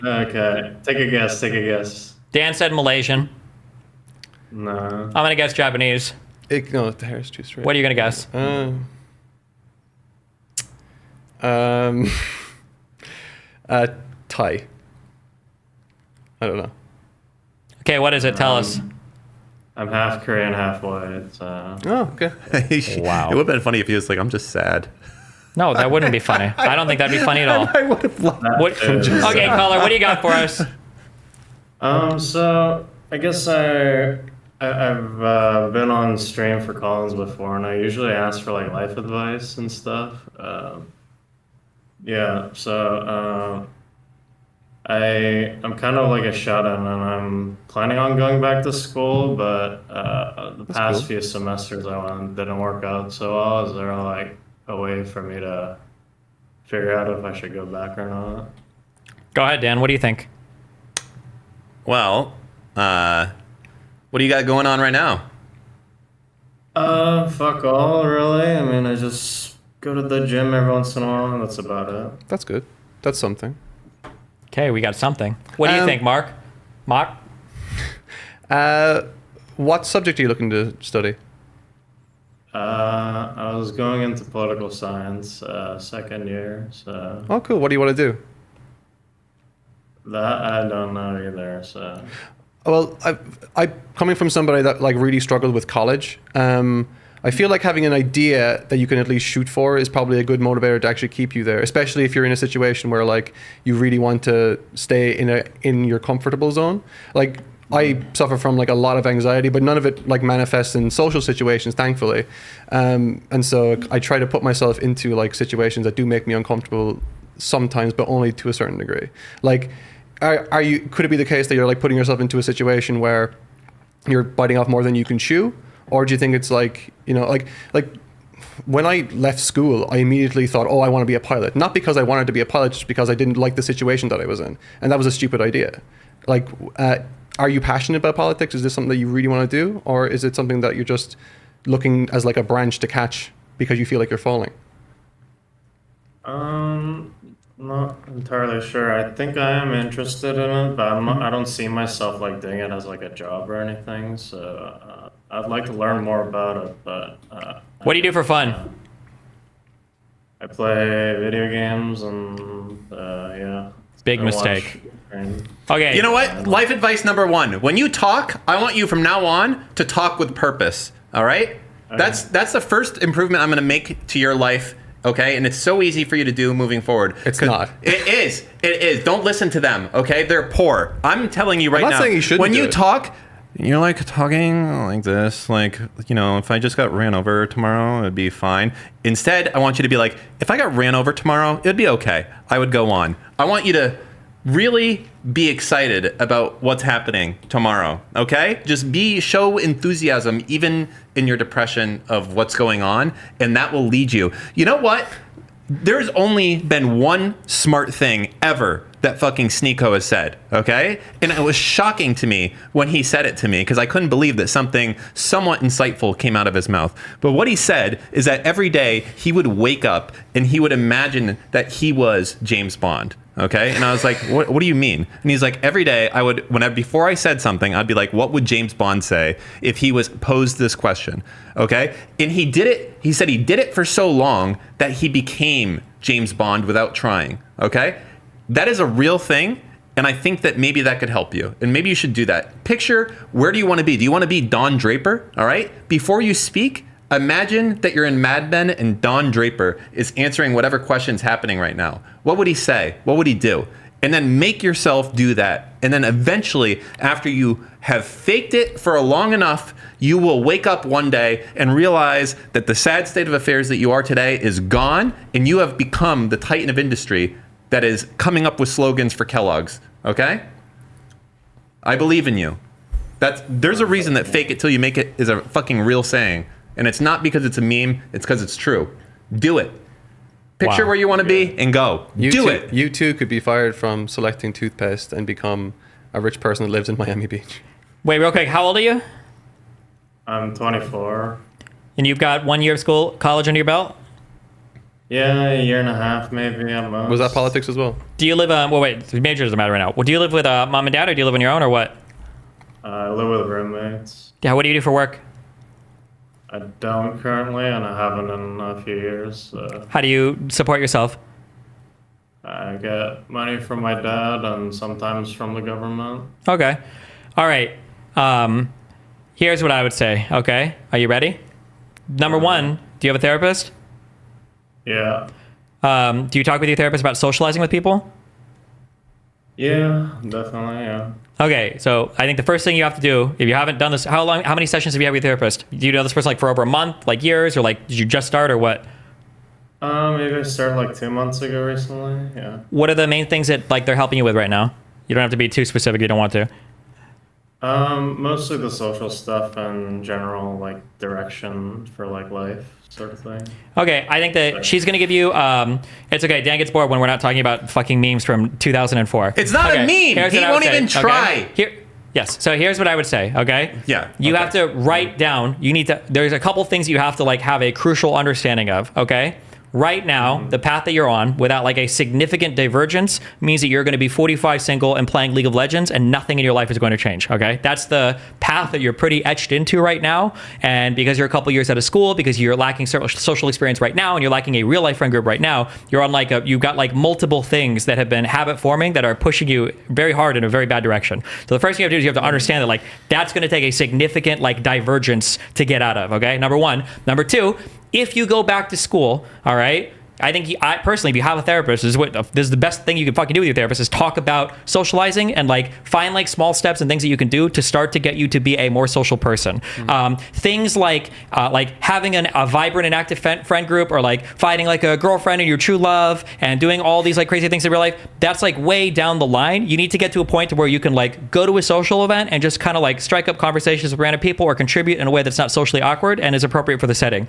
okay. Take a guess. Dan said Malaysian. No. I'm going to guess Japanese. No, the hair is too straight. What are you going to guess? Thai. I don't know. Okay, what is it? Tell us. I'm half Korean, half white. So. Oh, okay. Wow. It would have been funny if he was like, I'm just sad. No, that wouldn't be funny. I don't think that'd be funny at all. I would have loved Okay, caller, what do you got for us? So I guess I've been on stream for Collins before, and I usually ask for like life advice and stuff. Yeah, so I'm kind of like a shut-in, and I'm planning on going back to school, but the past few semesters I went didn't work out so well. Is there like a way for me to figure out if I should go back or not? Go ahead, Dan. What do you think? Well, What do you got going on right now? Fuck all, really. I mean, I just go to the gym every once in a while, and that's about it. That's good. That's something. Okay, we got something. What do you think, Mark? Mark? What subject are you looking to study? I was going into political science, second year, so Oh, cool. What do you want to do? that I don't know either, so. Well, I coming from somebody that like really struggled with college. I feel like having an idea that you can at least shoot for is probably a good motivator to actually keep you there, especially if you're in a situation where like you really want to stay in your comfortable zone. Like I suffer from like a lot of anxiety, but none of it like manifests in social situations, thankfully. And so I try to put myself into like situations that do make me uncomfortable sometimes, but only to a certain degree. Like, are you? Could it be the case that you're like putting yourself into a situation where you're biting off more than you can chew, or do you think it's like, you know, like when I left school, I immediately thought, oh, I want to be a pilot, not because I wanted to be a pilot, just because I didn't like the situation that I was in, and that was a stupid idea. Like, are you passionate about politics? Is this something that you really want to do, or is it something that you're just looking as like a branch to catch because you feel like you're falling? Not entirely sure. I think I am interested in it, but I don't see myself like doing it as like a job or anything. So I'd like to learn more about it. But what do you do for fun? I play video games and yeah. Big I mistake. watch. Okay. You know what? Life advice number 1. When you talk, I want you from now on to talk with purpose. All right? That's the first improvement I'm going to make to your life. Okay, and it's so easy for you to do moving forward. It's not. It is. It is. Don't listen to them. Okay, they're poor. I'm telling you right now. I'm not saying you shouldn't. When do you it. talk, you're like talking like this. Like, you know, if I just got ran over tomorrow, it'd be fine. Instead, I want you to be like, if I got ran over tomorrow, it'd be okay. I would go on. I want you to really be excited about what's happening tomorrow. Okay, just show enthusiasm even in your depression of what's going on, and that will lead you. You know what? There's only been one smart thing ever that fucking Sneeko has said, okay? And it was shocking to me when he said it to me, because I couldn't believe that something somewhat insightful came out of his mouth. But what he said is that every day he would wake up and he would imagine that he was James Bond. Okay, and I was like, what do you mean? And he's like, every day I would, before I said something, I'd be like, what would James Bond say if he was posed this question? Okay, and he did it. He said he did it for so long that he became James Bond without trying. Okay, that is a real thing, and I think that maybe that could help you, and maybe you should do that. Picture, where do you want to be? Do you want to be Don Draper? All right, before you speak, imagine that you're in Mad Men and Don Draper is answering whatever question's happening right now. What would he say? What would he do? And then make yourself do that. And then eventually, after you have faked it for long enough, you will wake up one day and realize that the sad state of affairs that you are today is gone, and you have become the titan of industry that is coming up with slogans for Kellogg's. Okay? I believe in you. There's a reason that fake it till you make it is a fucking real saying. And it's not because it's a meme, it's because it's true. Do it. Picture where you want to be and go. Do it. You too could be fired from selecting toothpaste and become a rich person that lives in Miami Beach. Wait, real quick, how old are you? I'm 24. And you've got 1 year of college under your belt? Yeah, a year and a half maybe at most. Was that politics as well? Do you live, the major doesn't matter right now. Well, do you live with mom and dad, or do you live on your own, or what? I live with roommates. Yeah, what do you do for work? I don't currently, and I haven't in a few years. So How do you support yourself? I get money from my dad and sometimes from the government. Okay. All right. Here's what I would say, okay? Are you ready? Number 1, do you have a therapist? Yeah. Do you talk with your therapist about socializing with people? Yeah, definitely, yeah. Okay, so I think the first thing you have to do, if you haven't done this, how many sessions have you had with your therapist? Do you know this person like for over a month, like years, or like did you just start, or what? Maybe I started like 2 months ago recently, yeah. What are the main things that like they're helping you with right now? You don't have to be too specific if you don't want to. Mostly the social stuff and general like direction for like life sort of thing. Okay, I think that she's gonna give you. It's okay. Dan gets bored when we're not talking about fucking memes from 2004. It's not a meme. He won't even try. Here, Yes. So here's what I would say, okay? Yeah, You okay. have to write down, there's a couple things you have to like have a crucial understanding of, okay? Right now, the path that you're on, without like a significant divergence, means that you're going to be 45 single and playing League of Legends, and nothing in your life is going to change. Okay, that's the path that you're pretty etched into right now. And because you're a couple years out of school, because you're lacking social experience right now, and you're lacking a real life friend group right now, you're on like you've got like multiple things that have been habit forming that are pushing you very hard in a very bad direction. So the first thing you have to do is you have to understand that like that's going to take a significant like divergence to get out of. Okay, number one. Number two. If you go back to school, all right, I think I personally, if you have a therapist, this is the best thing you can fucking do with your therapist is talk about socializing and like find like small steps and things that you can do to start to get you to be a more social person. Things like having a vibrant and active friend group, or like finding like a girlfriend and your true love and doing all these like crazy things in real life. That's like way down the line. You need to get to a point where you can like go to a social event and just kind of like strike up conversations with random people or contribute in a way that's not socially awkward and is appropriate for the setting.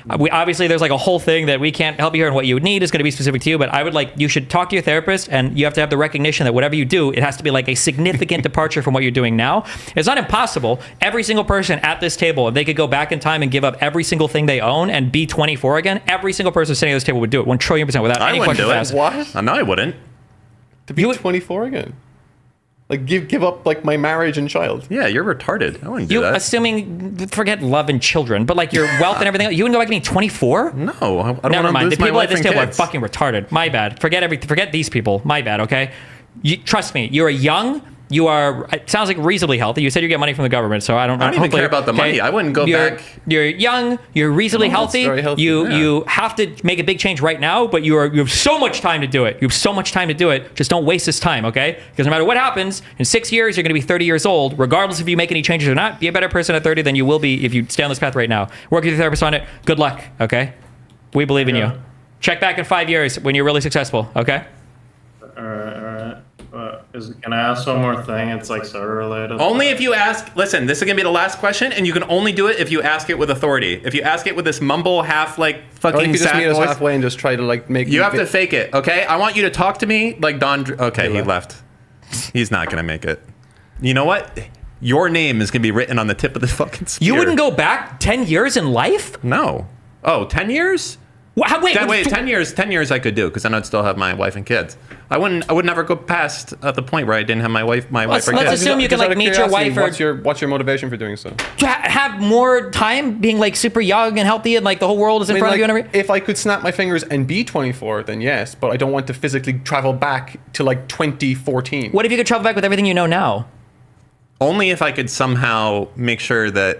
Obviously there's like a whole thing that we can't help you here, and what you would need is going to be specific to you, but I would like, you should talk to your therapist, and you have to have the recognition that whatever you do, it has to be like a significant departure from what you're doing now. It's not impossible. Every single person at this table, if they could go back in time and give up every single thing they own and be 24 again, every single person sitting at this table would do it 1 trillion% without any question asked. What? No, I wouldn't. To be 24 again? Like give up like my marriage and child? Yeah, you're retarded. I wouldn't do that. Assuming, forget love and children, but like your wealth and everything else, you wouldn't go back to being 24? No, I don't Never want mind. to The lose my people at wife this and table are kids. fucking retarded. My bad. Forget these people. My bad. Okay. Trust me. You are young. You are. It sounds like reasonably healthy. You said you get money from the government, so I don't even care about the money. I wouldn't go back. You're young. You're reasonably healthy. very healthy. You have to make a big change right now, but you have so much time to do it. You have so much time to do it. Just don't waste this time, okay? Because no matter what happens, in 6 years you're going to be 30 years old. Regardless if you make any changes or not, be a better person at 30 than you will be if you stay on this path right now. Work with your therapist on it. Good luck, okay? We believe in you. Check back in 5 years when you're really successful, okay? All right. Can I ask one more thing? It's like sort of related. Only if you ask. Listen, this is gonna be the last question, and you can only do it if you ask it with authority. If you ask it with this mumble, half like Or you fucking could just sad meet us voice, halfway and just try to like make. you have to fake it. Okay, I want you to talk to me like Don. Okay, he left. He's not gonna make it. You know what? Your name is gonna be written on the tip of the fucking spear. You wouldn't go back 10 years in life? No. Oh, 10 years? Wait, 10 years. 10 years I could do, because then I'd still have my wife and kids. I would never go past the point where I didn't have my wife or let's kids. assume you can Just out like of meet your curiosity, wife or what's your motivation for doing so? to have more time being like super young and healthy and like the whole world is in front of you and everything. If I could snap my fingers and be 24, then yes, but I don't want to physically travel back to like 2014. What if you could travel back with everything you know now? Only if I could somehow make sure that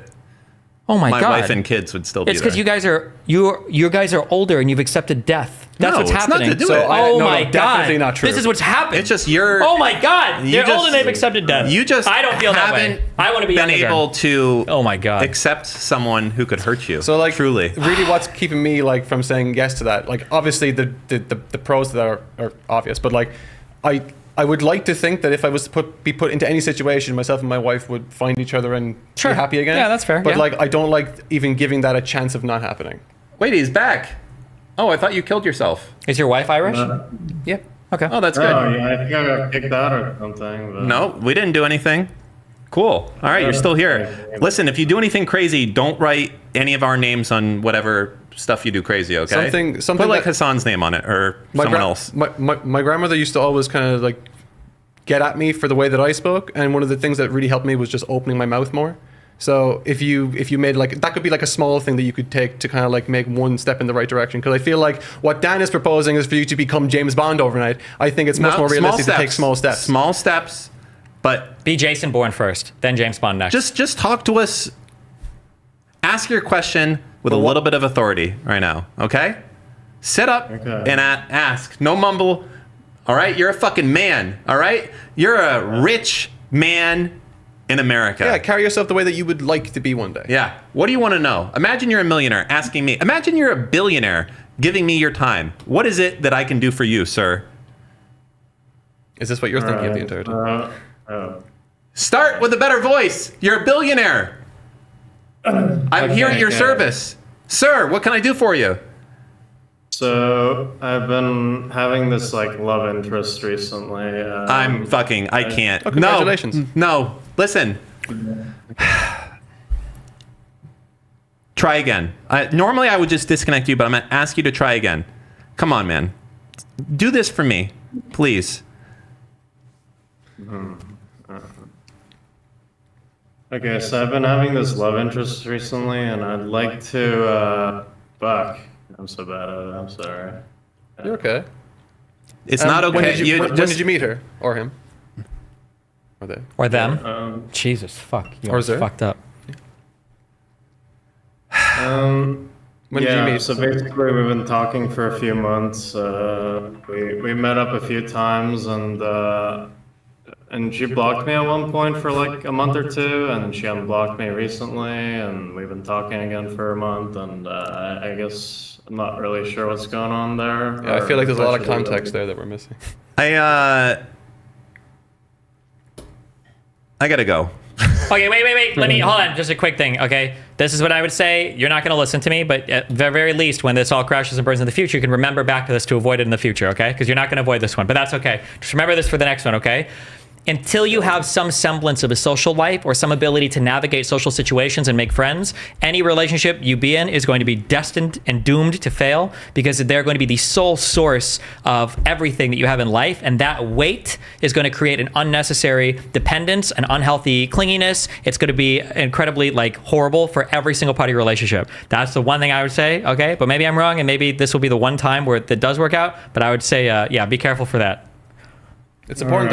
Oh my my god. wife and kids would still be It's there. because you guys are older and you've accepted death. That's No, what's it's not happening. to do So, it. oh No, my god. definitely not true. This is what's happened. It's just you're. Oh my god. You They're just- old and they've accepted death. You just I don't feel that way. haven't I want to be been young able again. to Oh my god. accept someone who could hurt you. So like truly. really what's keeping me like from saying yes to that, like obviously the pros to that are obvious, but like I would like to think that if I was to be put into any situation, myself and my wife would find each other and Sure. be happy again. Yeah, that's fair, But yeah. like I don't like even giving that a chance of not happening. Wait, he's back. Oh, I thought you killed yourself. Is your wife Irish? Yep. Okay. Oh, that's good. Oh, yeah, I think I got kicked out or something. But No, we didn't do anything. Cool. All right, you're still here. Listen, if you do anything crazy, don't write any of our names on whatever stuff you do crazy, okay? Something Put like that- Hassan's name on it or someone else. My grandmother used to always kind of like get at me for the way that I spoke, and one of the things that really helped me was just opening my mouth more. So if you made like, that could be like a small thing that you could take to kind of like make one step in the right direction. Because I feel like what Dan is proposing is for you to become James Bond overnight. I think it's much more realistic to take small steps. Small steps, but Be Jason Bourne first, then James Bond next. just talk to us. Ask your question with a little bit of authority right now, okay? Sit up and ask. No mumble. All right? You're a fucking man, all right? You're a rich man in America. Yeah, carry yourself the way that you would like to be one day. Yeah. What do you want to know? Imagine you're a millionaire asking me. Imagine you're a billionaire giving me your time. What is it that I can do for you, sir? Is this what you're thinking of the entire time? Start with a better voice. You're a billionaire. I'm here at your service. Sir, what can I do for you? So I've been having this like love interest recently. I can't. Oh, congratulations. No, listen. Try again. Normally I would just disconnect you, but I'm going to ask you to try again. Come on, man. Do this for me, please. Okay, so I've been having this love interest recently, and I'd like to, fuck. I'm so bad at it, I'm sorry. You're okay. It's not okay. When did you meet her? Or him? Or they? Or them? Jesus, fuck. You Or is there? fucked up. When did you meet? So basically we've been talking for a few months. We met up a few times, and she blocked me at one point for like a month or two, and she unblocked me recently, and we've been talking again for a month, and I guess I'm not really sure what's going on there. Yeah, I feel like there's a lot of context there that we're missing. I gotta go. Okay, wait. Let me, hold on. Just a quick thing, okay? This is what I would say. You're not going to listen to me, but at the very least, when this all crashes and burns in the future, you can remember back to this to avoid it in the future, okay? Because you're not going to avoid this one, but that's okay. Just remember this for the next one, okay? Until you have some semblance of a social life or some ability to navigate social situations and make friends, any relationship you be in is going to be destined and doomed to fail because they're going to be the sole source of everything that you have in life. And that weight is going to create an unnecessary dependence, an unhealthy clinginess. It's going to be incredibly horrible for every single part of your relationship. That's the one thing I would say, okay? But maybe I'm wrong, and maybe this will be the one time where it does work out. But I would say, yeah, be careful for that. It's important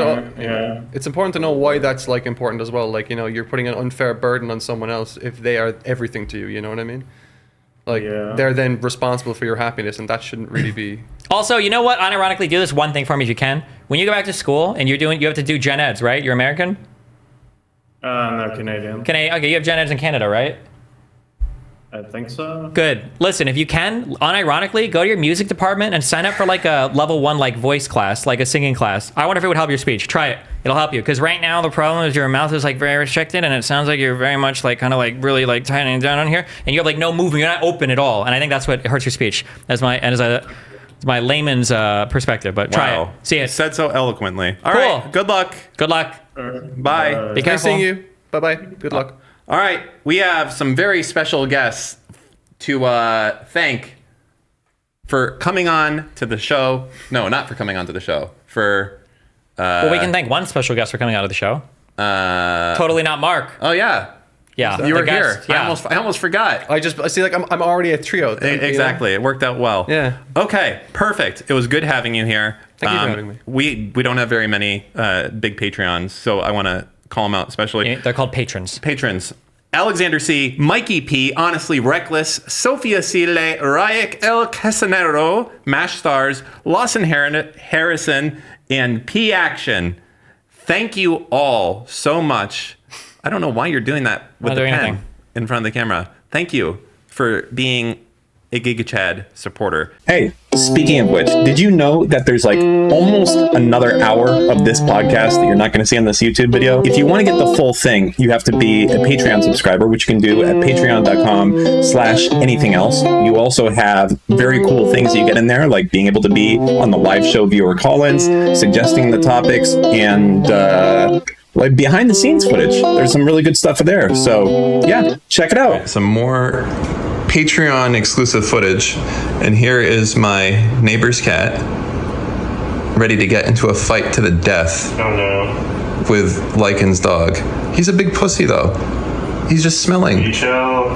It's important to know why that's important as well. You're putting an unfair burden on someone else if they are everything to you. You know what I mean? They're then responsible for your happiness, and that shouldn't really be. Also, you know what? Unironically, do this one thing for me if you can. When you go back to school and you have to do gen eds, right? You're American? No, Canadian. Okay, you have gen eds in Canada, right? I think so. Good. Listen, if you can, unironically, go to your music department and sign up for a level 1 voice class, a singing class. I wonder if it would help your speech. Try it. It'll help you. Because right now the problem is your mouth is very restricted, and it sounds like you're very much really tightening down on here, and you have no movement. You're not open at all, and I think that's what hurts your speech. As my layman's perspective. But try it. See it. Said so eloquently. All right. Good luck. Good luck. Bye. Be careful. Nice seeing you. Bye. Good luck. All right, we have some very special guests to thank for coming on to the show. No, not for coming on to the show. Well, we can thank one special guest for coming out of the show. Totally not Mark. Oh yeah. Yeah, you were here. Yeah. I almost forgot. I see, I'm already a trio. Exactly. It worked out well. Yeah. Okay. Perfect. It was good having you here. Thank you for having me. We don't have very many big Patreons, so I want to call them out especially. They're called patrons. Patrons. Alexander C, Mikey P, Honestly Reckless, Sophia Sile, Rayek El Casanero, Mash Stars, Lawson Harrison, and P Action. Thank you all so much. I don't know why you're doing that with the pen in front of the camera. Thank you for being a GigaChad supporter. Hey, speaking of which, did you know that there's almost another hour of this podcast that you're not going to see on this YouTube video? If you want to get the full thing, you have to be a Patreon subscriber, which you can do at patreon.com/anything else. You also have very cool things that you get in there, like being able to be on the live show viewer call-ins, suggesting the topics, and behind the scenes footage. There's some really good stuff there. So yeah, check it out. Some more Patreon exclusive footage, and here is my neighbor's cat ready to get into a fight to the death with Lycan's dog. He's a big pussy though. He's just smelling. You chill.